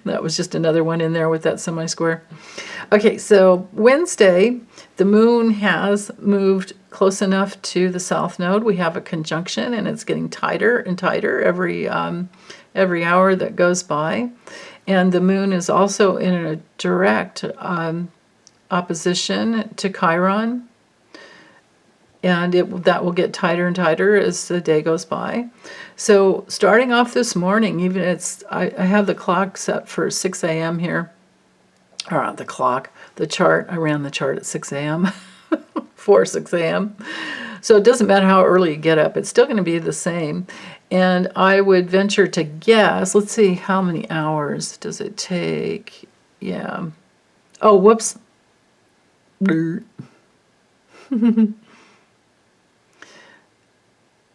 That was just another one in there with that semi-square. Okay, so Wednesday, the moon has moved close enough to the south node. We have a conjunction, and it's getting tighter and tighter every hour that goes by. And the moon is also in a direct opposition to Chiron. And that will get tighter and tighter as the day goes by. So starting off this morning, even I have the clock set for 6 a.m. here. Or not the clock, the chart. I ran the chart at 6 a.m. for 6 a.m. So it doesn't matter how early you get up. It's still going to be the same. And I would venture to guess, let's see, how many hours does it take? Yeah. Oh, whoops.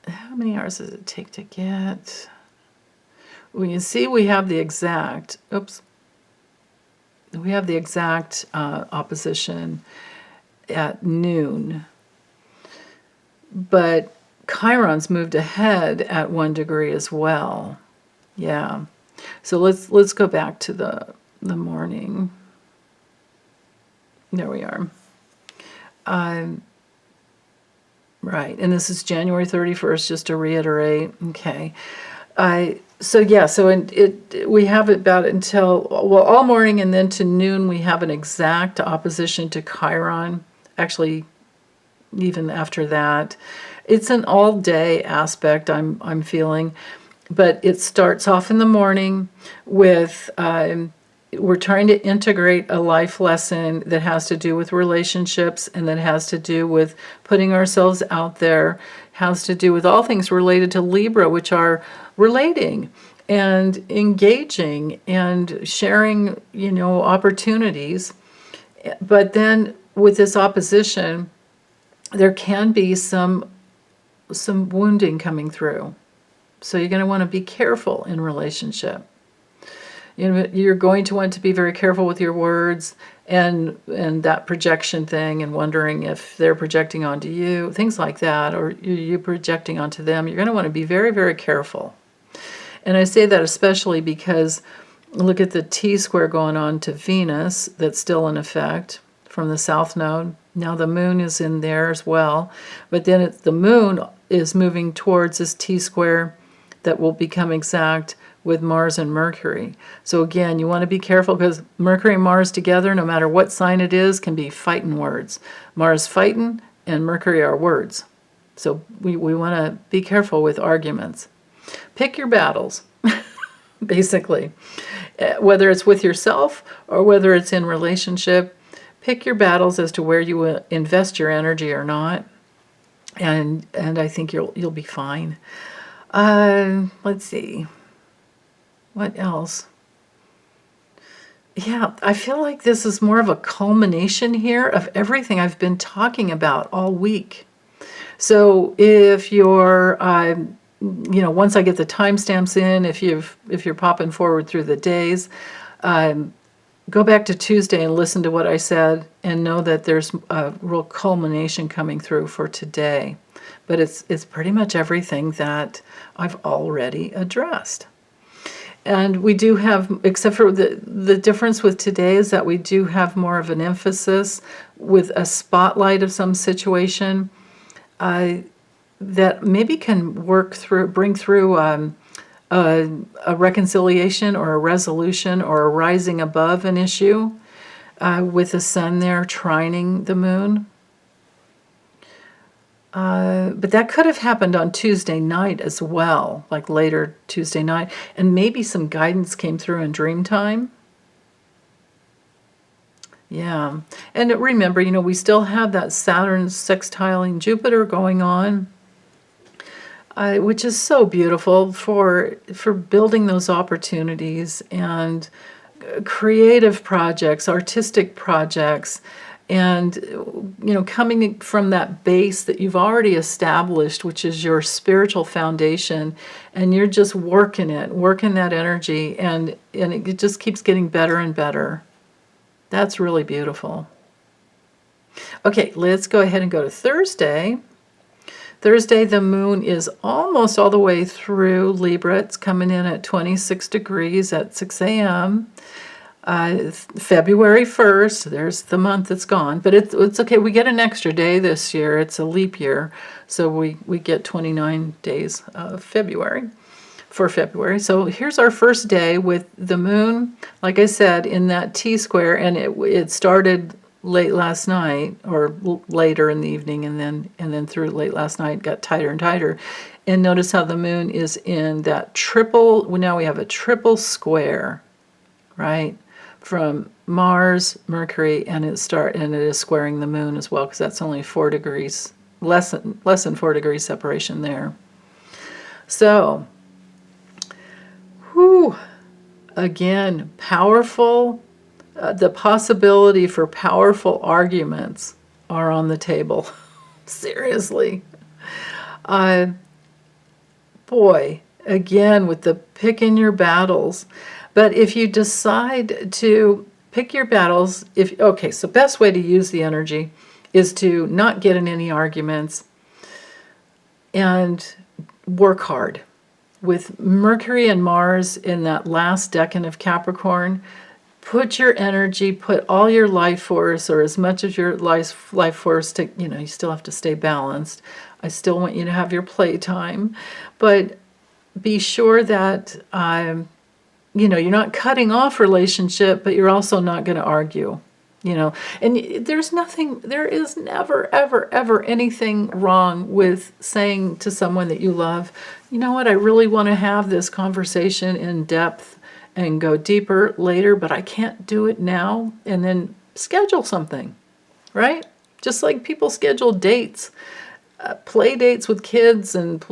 How many hours does it take to get? Well, you see we have the exact, we have the exact opposition at noon. But Chiron's moved ahead at 1 degree as well. Yeah. So let's go back to the morning. There we are. Right, and this is January 31st, just to reiterate. Okay. So we have it about until, well, all morning, and then to noon we have an exact opposition to Chiron. Actually, even after that. It's an all-day aspect I'm feeling, but it starts off in the morning with we're trying to integrate a life lesson that has to do with relationships, and that has to do with putting ourselves out there, has to do with all things related to Libra, which are relating. and engaging and sharing, opportunities. But then with this opposition, there can be some wounding coming through. So you're going to want to be careful in relationship. You're going to want to be very careful with your words and that projection thing, and wondering if they're projecting onto you, things like that, or you projecting onto them. You're going to want to be very, very careful. And I say that especially because look at the T-square going on to Venus that's still in effect from the South Node. Now the moon is in there as well, but then the moon is moving towards this T-square that will become exact with Mars and Mercury. So again, you want to be careful, because Mercury and Mars together, no matter what sign it is, can be fighting words. Mars fighting and Mercury are words. So we want to be careful with arguments. Pick your battles, basically. Whether it's with yourself or whether it's in relationship, pick your battles as to where you will invest your energy or not. And I think you'll be fine. Let's see. What else? Yeah, I feel like this is more of a culmination here of everything I've been talking about all week. So if you're, once I get the timestamps in, if you're popping forward through the days, go back to Tuesday and listen to what I said, and know that there's a real culmination coming through for today. But it's pretty much everything that I've already addressed. And we do have, except for the difference with today is that we do have more of an emphasis with a spotlight of some situation that maybe can bring through a reconciliation or a resolution or a rising above an issue with the sun there trining the moon. But that could have happened on Tuesday night as well, like later Tuesday night. And maybe some guidance came through in dream time. Yeah. And remember, we still have that Saturn sextiling Jupiter going on, which is so beautiful for building those opportunities and creative projects, artistic projects. And, coming from that base that you've already established, which is your spiritual foundation, and you're just working that energy, and it just keeps getting better and better. That's really beautiful. Okay, let's go ahead and go to Thursday. Thursday, the moon is almost all the way through Libra. It's coming in at 26 degrees at 6 a.m., February 1st, there's the month that's gone, but it's okay. We get an extra day this year. It's a leap year, so we get 29 days of February. So here's our first day with the moon, like I said, in that T-square, and it started late last night, or later in the evening, and then through late last night got tighter and tighter. And notice how the moon is in that triple. Now we have a triple square, right? From Mars, Mercury, and it is squaring the moon as well, because that's only 4 degrees, less than 4 degrees separation there. So, again, powerful. The possibility for powerful arguments are on the table. Seriously, boy, again with the picking your battles. But if you decide to pick your battles, so best way to use the energy is to not get in any arguments and work hard. With Mercury and Mars in that last decan of Capricorn, put your energy, put all your life force, or as much of your life force to, you still have to stay balanced. I still want you to have your playtime, but be sure that you're not cutting off relationship, but you're also not going to argue, and there is never, ever, ever anything wrong with saying to someone that you love, you know what, I really want to have this conversation in depth and go deeper later, but I can't do it now, and then schedule something, right? Just like people schedule dates, play dates with kids, and,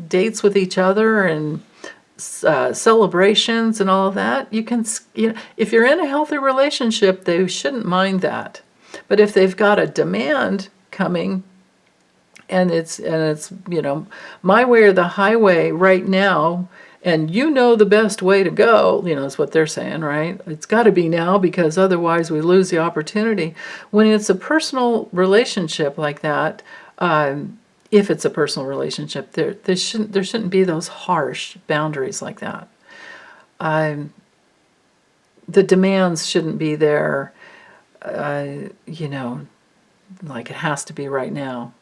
dates with each other, and celebrations and all of that, you can, if you're in a healthy relationship, they shouldn't mind that. But if they've got a demand coming, and it's my way or the highway right now, and the best way to go, is what they're saying, right? It's got to be now, because otherwise we lose the opportunity. When it's a personal relationship like that, if it's a personal relationship, there shouldn't be those harsh boundaries like that. The demands shouldn't be there, like it has to be right now.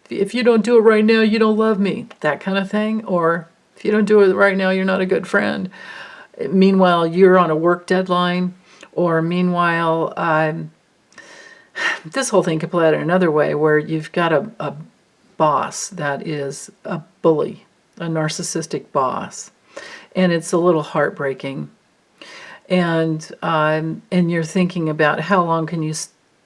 If you don't do it right now, you don't love me, that kind of thing. Or if you don't do it right now, you're not a good friend. Meanwhile, you're on a work deadline. Or meanwhile, this whole thing could play out in another way, where you've got a boss that is a bully, a narcissistic boss. And it's a little heartbreaking. And you're thinking about how long can you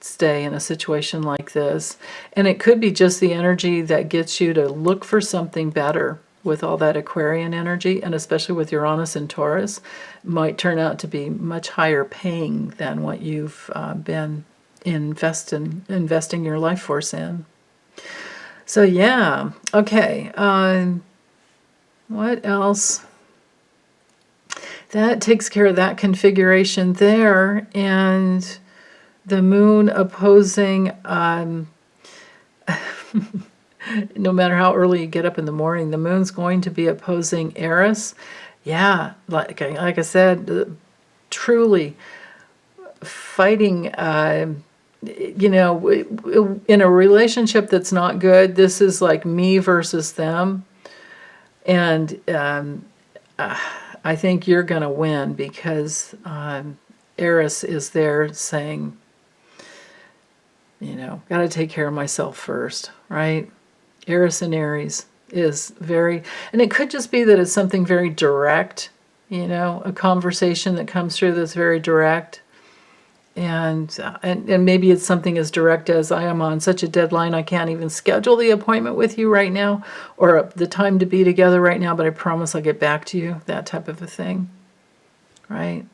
stay in a situation like this. And it could be just the energy that gets you to look for something better with all that Aquarian energy, and especially with Uranus and Taurus, might turn out to be much higher paying than what you've been investing your life force in. So yeah, okay. What else? That takes care of that configuration there. And the moon opposing, no matter how early you get up in the morning, the moon's going to be opposing Eris. Yeah, like I said, truly fighting, in a relationship that's not good. This is like me versus them. And I think you're going to win, because Eris is there saying, got to take care of myself first, right? Eris and Aries is very, and it could just be that it's something very direct, a conversation that comes through that's very direct. And maybe it's something as direct as, I am on such a deadline, I can't even schedule the appointment with you right now, or the time to be together right now, but I promise I'll get back to you, that type of a thing, right?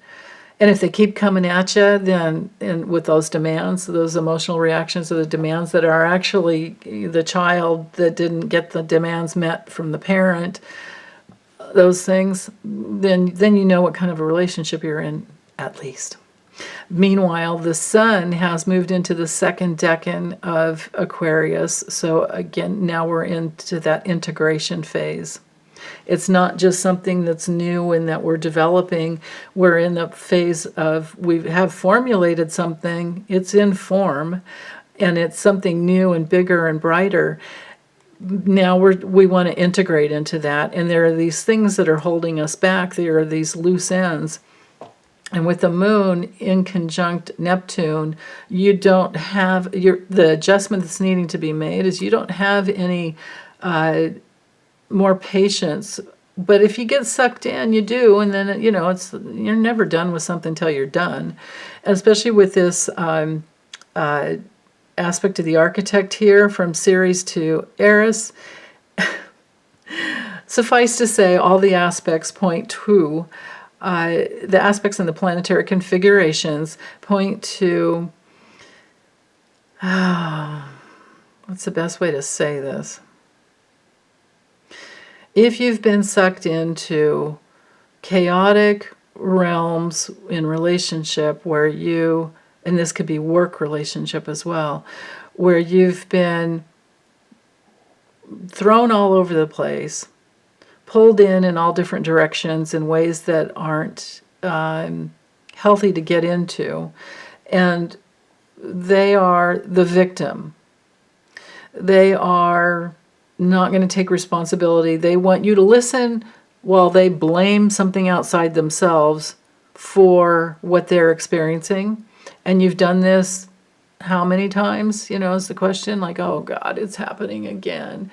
And if they keep coming at you, then with those demands, those emotional reactions to the demands that are actually the child that didn't get the demands met from the parent, those things, then you know what kind of a relationship you're in, at least. Meanwhile, the sun has moved into the second decan of Aquarius. So again, now we're into that integration phase. It's not just something that's new and that we're developing. We're in the phase of, we have formulated something, it's in form, and it's something new and bigger and brighter. Now we want to integrate into that, and there are these things that are holding us back. There are these loose ends. And with the moon in conjunct Neptune, you don't have, the adjustment that's needing to be made is you don't have any more patience. But if you get sucked in, you do, and then you're never done with something till you're done. Especially with this aspect of the architect here from Ceres to Eris. Suffice to say, all the aspects point to, the aspects in the planetary configurations point to, what's the best way to say this? If you've been sucked into chaotic realms in relationship where you, and this could be work relationship as well, where you've been thrown all over the place, pulled in all different directions in ways that aren't healthy to get into, and they are the victim. They are not going to take responsibility. They want you to listen while they blame something outside themselves for what they're experiencing. And you've done this how many times, is the question. Like, oh God, it's happening again.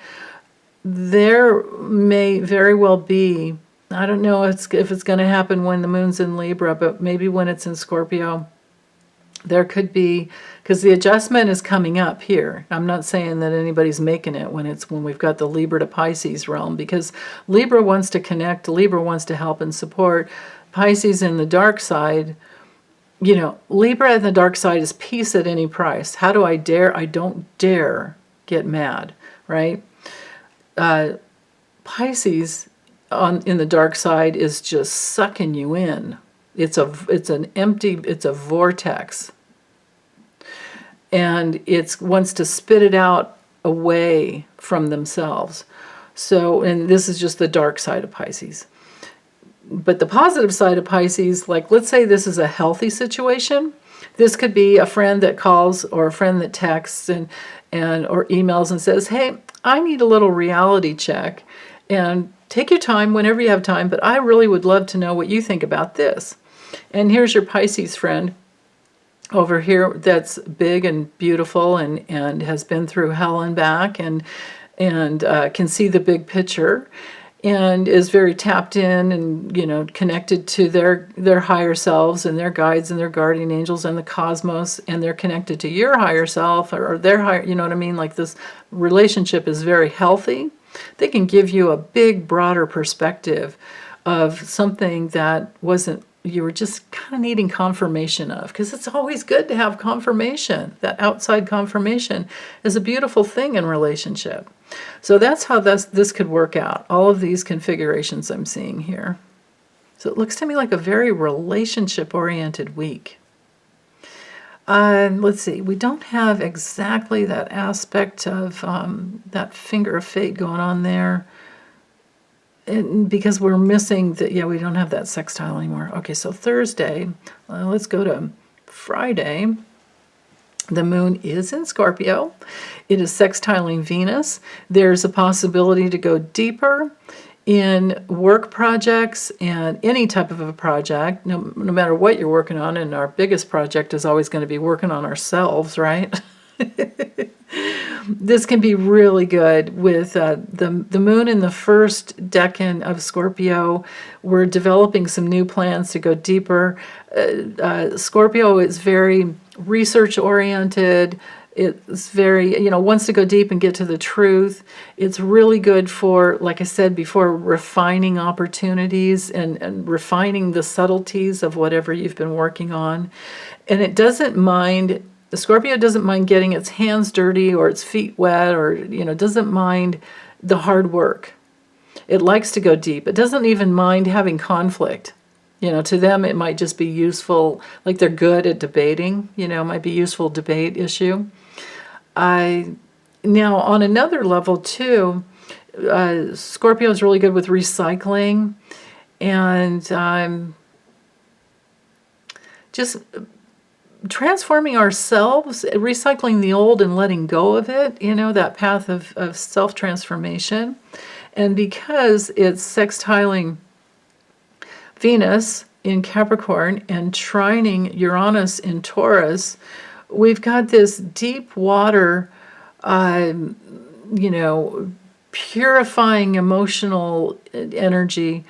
There may very well be, I don't know if it's going to happen when the moon's in Libra, but maybe when it's in Scorpio, There could be, because the adjustment is coming up here. I'm not saying that anybody's making it when we've got the Libra to Pisces realm, because Libra wants to connect, Libra wants to help and support. Pisces in the dark side, Libra in the dark side is peace at any price. How do I dare? I don't dare get mad, right? Pisces in the dark side is just sucking you in. It's a vortex. And it wants to spit it out away from themselves. So, and this is just the dark side of Pisces. But the positive side of Pisces, like let's say this is a healthy situation. This could be a friend that calls or a friend that texts and or emails and says, hey, I need a little reality check. And take your time whenever you have time, but I really would love to know what you think about this. And here's your Pisces friend over here that's big and beautiful and has been through hell and back and can see the big picture and is very tapped in and connected to their higher selves and their guides and their guardian angels and the cosmos, and they're connected to your higher self or their higher, you know what I mean? Like this relationship is very healthy. They can give you a big, broader perspective of something that you were just kind of needing confirmation of, because it's always good to have confirmation. That outside confirmation is a beautiful thing in relationship. So that's how this could work out. All of these configurations I'm seeing here. So it looks to me like a very relationship-oriented week. Let's see, we don't have exactly that aspect of that finger of fate going on there. Because we're missing we don't have that sextile anymore. Okay, so Thursday, let's go to Friday. The moon is in Scorpio. It is sextiling Venus. There's a possibility to go deeper in work projects and any type of a project, no matter what you're working on. And our biggest project is always going to be working on ourselves, right? This can be really good with the moon in the first decan of Scorpio. We're developing some new plans to go deeper. Scorpio is very research oriented. It's very, wants to go deep and get to the truth. It's really good for, like I said before, refining opportunities and refining the subtleties of whatever you've been working on. And it doesn't mind. The Scorpio doesn't mind getting its hands dirty or its feet wet or, doesn't mind the hard work. It likes to go deep. It doesn't even mind having conflict. To them it might just be useful, like they're good at debating, it might be a useful debate issue. Now on another level too, Scorpio is really good with recycling and just transforming ourselves, recycling the old and letting go of it, that path of self-transformation. And because it's sextiling Venus in Capricorn and trining Uranus in Taurus, we've got this deep water, purifying emotional energy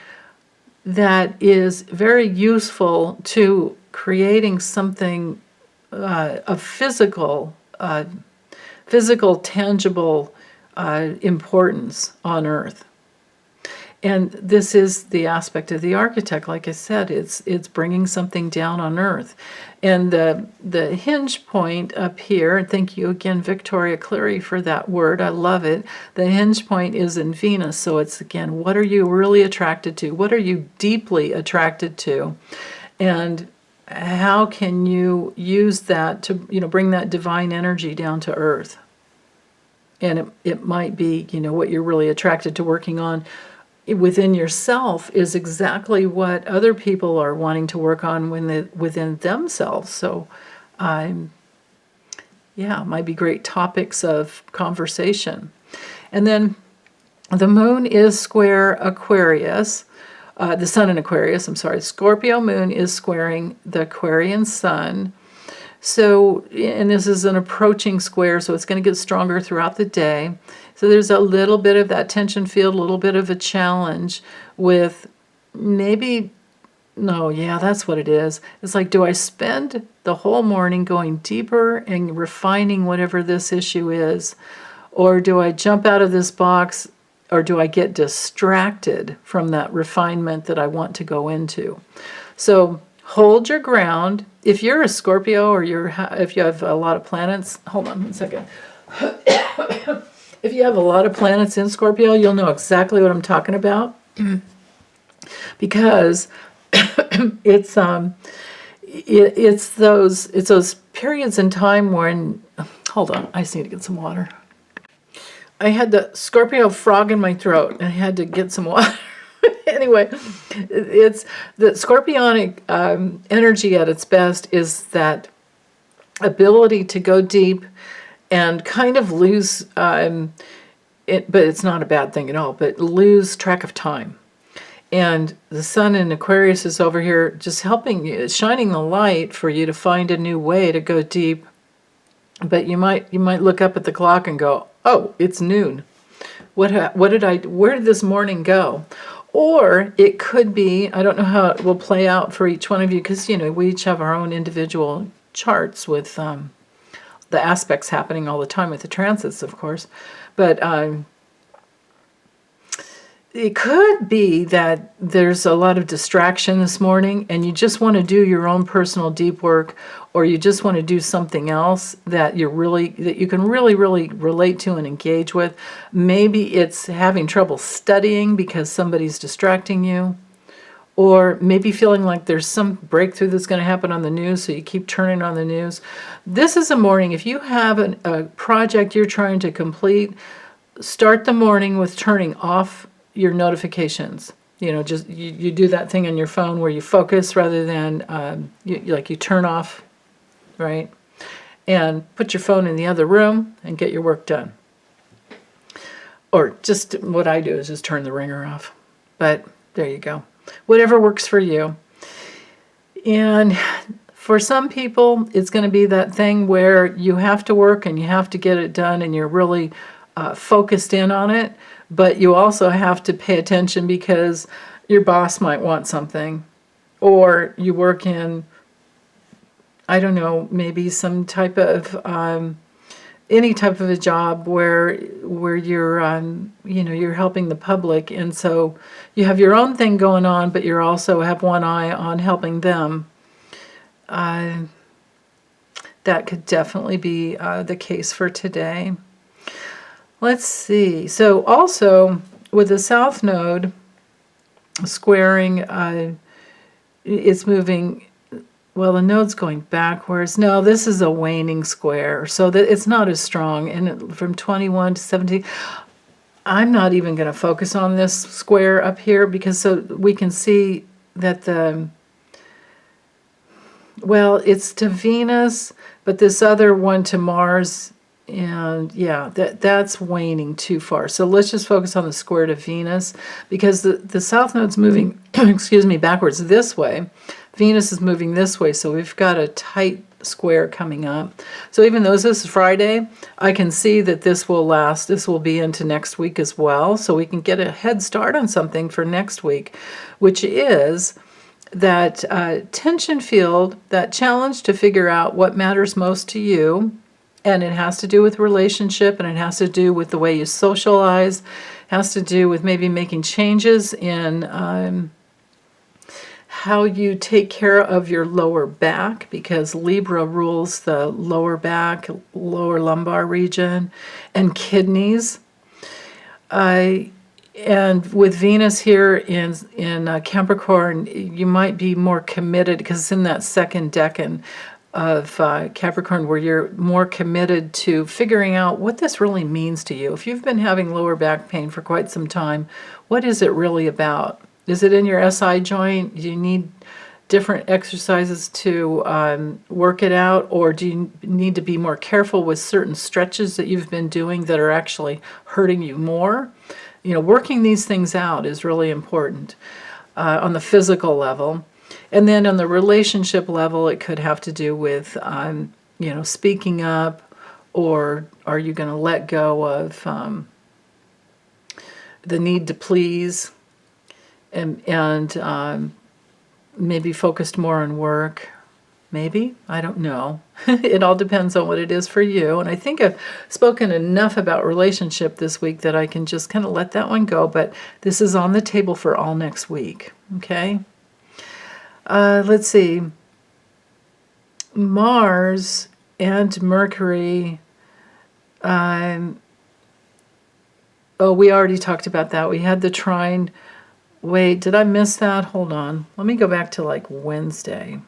that is very useful to creating something of physical, tangible importance on Earth. And this is the aspect of the architect. Like I said, it's bringing something down on Earth. And the hinge point up here, and thank you again, Victoria Cleary, for that word. I love it. The hinge point is in Venus. So it's, again, what are you really attracted to? What are you deeply attracted to? And how can you use that to, bring that divine energy down to Earth? And it might be, what you're really attracted to working on within yourself is exactly what other people are wanting to work on within themselves. So, it might be great topics of conversation. And then the moon is square Aquarius. The sun in Aquarius, Scorpio moon is squaring the Aquarian sun. So, and this is an approaching square, so it's going to get stronger throughout the day. So there's a little bit of that tension field, a little bit of a challenge with maybe No, yeah, that's what it is. It's like, do I spend the whole morning going deeper and refining whatever this issue is? Or do I jump out of this box, or do I get distracted from that refinement that I want to go into? So hold your ground. If you're a Scorpio, or if you have a lot of planets, hold on one second. If you have a lot of planets in Scorpio, you'll know exactly what I'm talking about, because it's those periods in time when, hold on, I just need to get some water. I had the Scorpio frog in my throat, and I had to get some water. Anyway, it's the scorpionic energy at its best is that ability to go deep and kind of lose it, but it's not a bad thing at all, but lose track of time. And the sun in Aquarius is over here just helping you, shining the light for you to find a new way to go deep. But you might look up at the clock and go, oh, it's noon. Where did this morning go? Or it could be, I don't know how it will play out for each one of you, because, we each have our own individual charts with the aspects happening all the time with the transits, of course. But it could be that there's a lot of distraction this morning, and you just want to do your own personal deep work, or you just want to do something else that you can really relate to and engage with. Maybe it's having trouble studying because somebody's distracting you, or maybe feeling like there's some breakthrough that's going to happen on the news, so you keep turning on the news. This is a morning, if you have a project you're trying to complete, start the morning with turning off your notifications. Just you do that thing on your phone where you focus rather than you turn off, right? And put your phone in the other room and get your work done. Or just what I do is just turn the ringer off. But there you go. Whatever works for you. And for some people, it's going to be that thing where you have to work and you have to get it done, and you're really focused in on it. But you also have to pay attention because your boss might want something, or you work in, I don't know, maybe some type of any type of a job where you're you're helping the public, and so you have your own thing going on, but you also have one eye on helping them. That could definitely be the case for today. Let's see. So also with the South Node squaring, it's moving. Well, the node's going backwards. No, this is a waning square, so that it's not as strong. And from 21 to 17, I'm not even going to focus on this square up here, because so we can see that it's to Venus, but this other one to Mars, and yeah, that's waning too far. So let's just focus on the square to Venus, because the South Node's moving, excuse me, backwards this way. Venus is moving this way, so we've got a tight square coming up. So even though this is Friday, I can see that this will last. This will be into next week as well, so we can get a head start on something for next week, which is that tension field, that challenge to figure out what matters most to you. And it has to do with relationship, and it has to do with the way you socialize. It has to do with maybe making changes in how you take care of your lower back, because Libra rules the lower back, lower lumbar region, and kidneys. And with Venus here in Capricorn, you might be more committed, because it's in that second decan of Capricorn, where you're more committed to figuring out what this really means to you. If you've been having lower back pain for quite some time, what is it really about? Is it in your SI joint? Do you need different exercises to work it out? Or do you need to be more careful with certain stretches that you've been doing that are actually hurting you more? Working these things out is really important on the physical level. And then on the relationship level, it could have to do with, speaking up, or are you going to let go of the need to please? And maybe focused more on work. Maybe, I don't know. It all depends on what it is for you. And I think I've spoken enough about relationship this week that I can just kind of let that one go. But this is on the table for all next week. Okay. Let's see. Mars and Mercury. Oh, we already talked about that. We had the trine. Wait, did I miss that? Hold on. Let me go back to like Wednesday.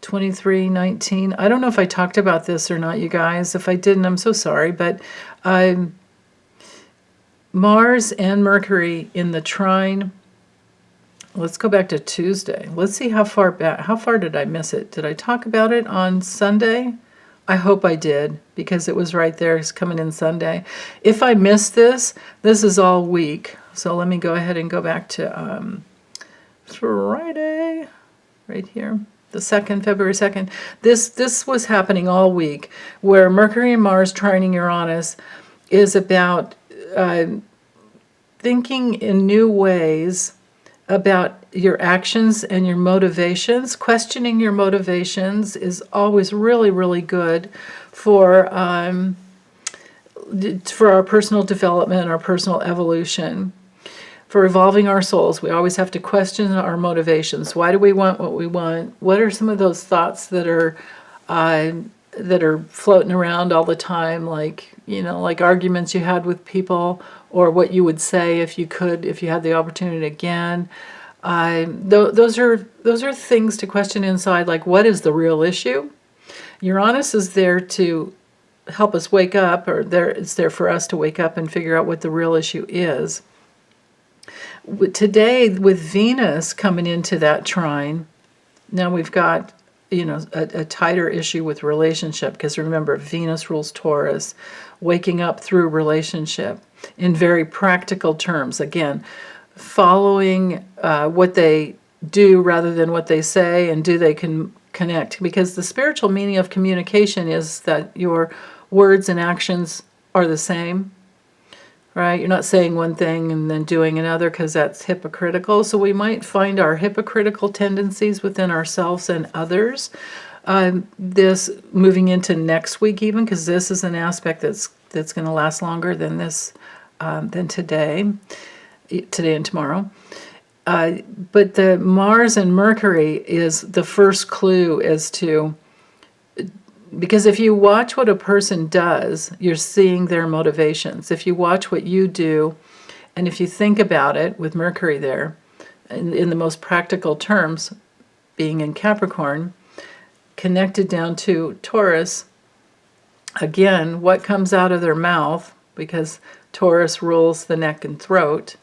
23:19. I don't know if I talked about this or not, you guys. If I didn't, I'm so sorry. But Mars and Mercury in the trine. Let's go back to Tuesday. Let's see how far back. How far did I miss it? Did I talk about it on Sunday? I hope I did, because it was right there. It's coming in Sunday. If I missed this, this is all week. So let me go ahead and go back to Friday, right here, the 2nd, February 2nd. This was happening all week, where Mercury and Mars trining Uranus is about thinking in new ways about your actions and your motivations. Questioning your motivations is always really, really good for our personal development, our personal evolution. For evolving our souls, we always have to question our motivations. Why do we want what we want? What are some of those thoughts that are floating around all the time, like, like arguments you had with people, or what you would say if you had the opportunity again. Those are things to question inside, like, what is the real issue? Uranus is there to help us wake up, or it's there for us to wake up and figure out what the real issue is. Today, with Venus coming into that trine, now we've got a tighter issue with relationship, because remember, Venus rules Taurus, waking up through relationship in very practical terms. Again, following what they do rather than what they say, and do they connect? Because the spiritual meaning of communication is that your words and actions are the same, right? You're not saying one thing and then doing another, because that's hypocritical. So we might find our hypocritical tendencies within ourselves and others. This moving into next week, even, because this is an aspect that's going to last longer than this, than today and tomorrow. But the Mars and Mercury is the first clue as to, because if you watch what a person does, you're seeing their motivations. If you watch what you do, and if you think about it with Mercury there, in the most practical terms, being in Capricorn, connected down to Taurus, again, what comes out of their mouth, because Taurus rules the neck and throat,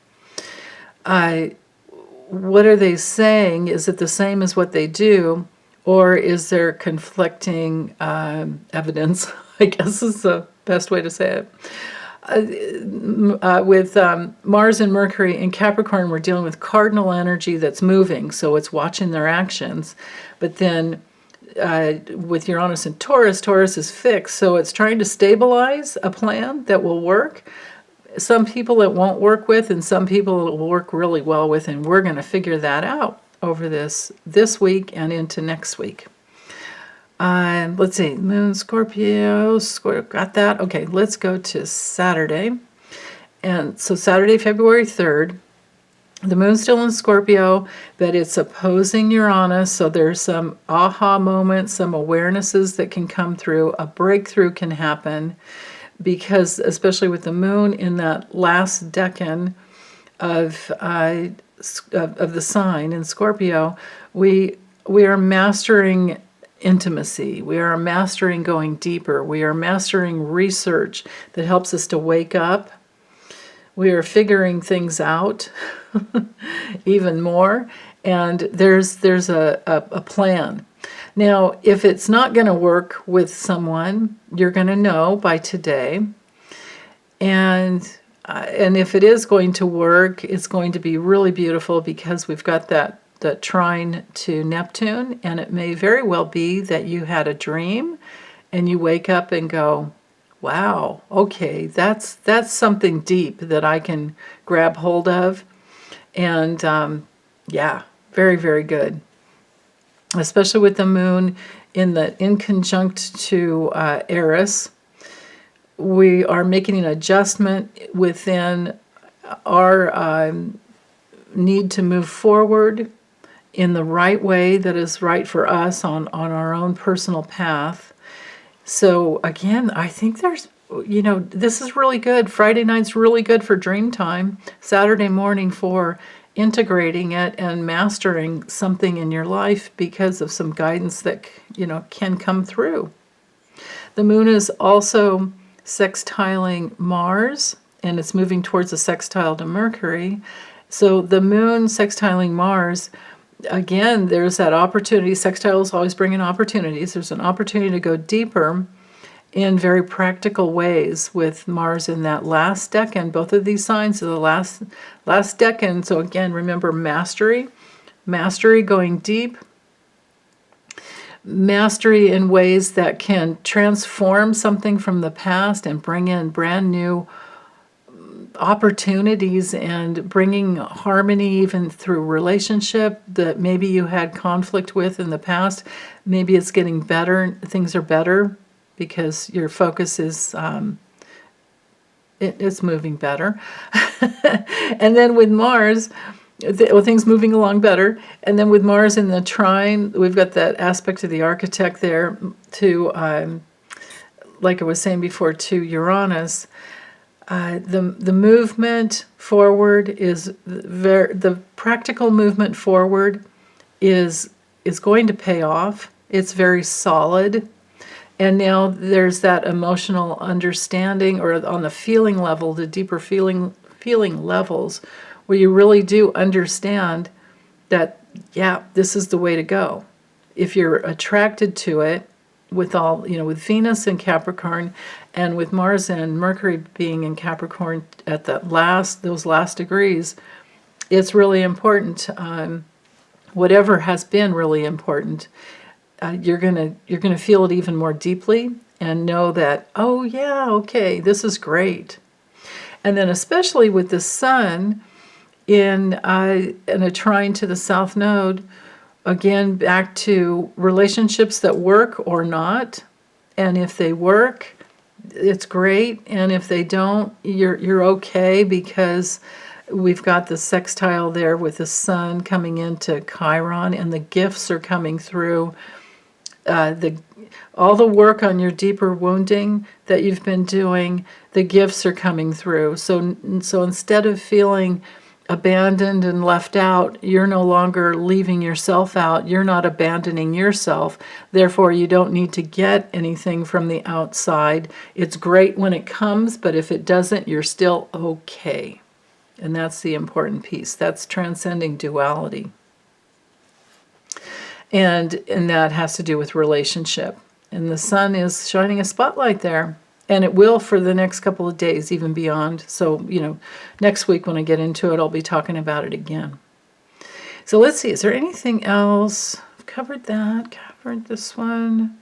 what are they saying? Is it the same as what they do? Or is there conflicting evidence, I guess is the best way to say it. With Mars and Mercury in Capricorn, we're dealing with cardinal energy that's moving, so it's watching their actions. But then with Uranus and Taurus, Taurus is fixed, so it's trying to stabilize a plan that will work. Some people it won't work with, and some people it will work really well with, and we're going to figure that out over this week and into next week. Let's see, Moon, Scorpio, got that? Okay, let's go to Saturday. And so Saturday, February 3rd, the Moon's still in Scorpio, but it's opposing Uranus, so there's some aha moments, some awarenesses that can come through, a breakthrough can happen, because especially with the Moon in that last decan of the sign in Scorpio, we are mastering intimacy. We are mastering going deeper. We are mastering research that helps us to wake up. We are figuring things out even more, and there's a plan. Now, if it's not going to work with someone, you're going to know by today. And if it is going to work, it's going to be really beautiful, because we've got that trine to Neptune, and it may very well be that you had a dream and you wake up and go, wow, okay, that's something deep that I can grab hold of. And yeah, Very, very good. Especially with the moon in conjunct to Eris. We are making an adjustment within our need to move forward in the right way that is right for us on our own personal path. So again, I think there's, this is really good. Friday night's really good for dream time. Saturday morning for integrating it and mastering something in your life because of some guidance that, can come through. The moon is also sextiling Mars, and it's moving towards a sextile to Mercury. So the moon sextiling Mars, again, there's that opportunity. Sextiles always bring in opportunities. There's an opportunity to go deeper in very practical ways with Mars in that last decan. Both of these signs are the last decan. So again, remember mastery going deep, mastery in ways that can transform something from the past and bring in brand new opportunities and bringing harmony even through relationship that maybe you had conflict with in the past. Maybe it's getting better, things are better because your focus is it's moving better. And then with Mars, things moving along better. And then with Mars in the trine, we've got that aspect of the architect there to, like I was saying before, to Uranus. The movement forward is the practical movement forward is going to pay off. It's very solid. And now there's that emotional understanding, or on the feeling level, the deeper feeling levels, where you really do understand that, yeah, this is the way to go. If you're attracted to it, with all, with Venus in Capricorn and with Mars and Mercury being in Capricorn at those last degrees, it's really important. Whatever has been really important, you're gonna feel it even more deeply and know that, oh yeah, okay, this is great. And then especially with the Sun in a trine to the South Node, again, back to relationships that work or not. And if they work, it's great. And if they don't, you're okay, because we've got the sextile there with the Sun coming into Chiron, and the gifts are coming through. All the work on your deeper wounding that you've been doing, the gifts are coming through. So instead of feeling abandoned and left out, you're no longer leaving yourself out. You're not abandoning yourself. Therefore, you don't need to get anything from the outside. It's great when it comes, but if it doesn't, you're still okay. And that's the important piece. That's transcending duality. And that has to do with relationship. And the Sun is shining a spotlight there. And it will for the next couple of days, even beyond. So, next week when I get into it, I'll be talking about it again. So let's see, is there anything else? I've covered that, covered this one.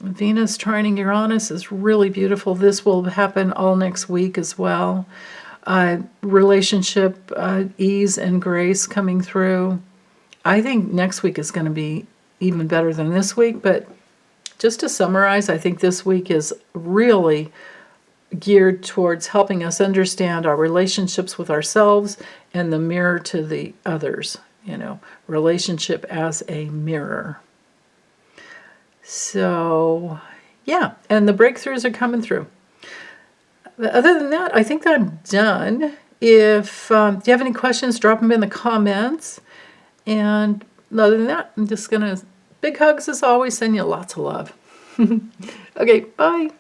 Venus trining Uranus is really beautiful. This will happen all next week as well. Relationship ease and grace coming through. I think next week is going to be even better than this week, but just to summarize, I think this week is really geared towards helping us understand our relationships with ourselves and the mirror to the others, relationship as a mirror. So, yeah, and the breakthroughs are coming through. But other than that, I think I'm done. If you have any questions, drop them in the comments. And other than that, I'm just going to big hugs as always, send you lots of love. Okay, bye.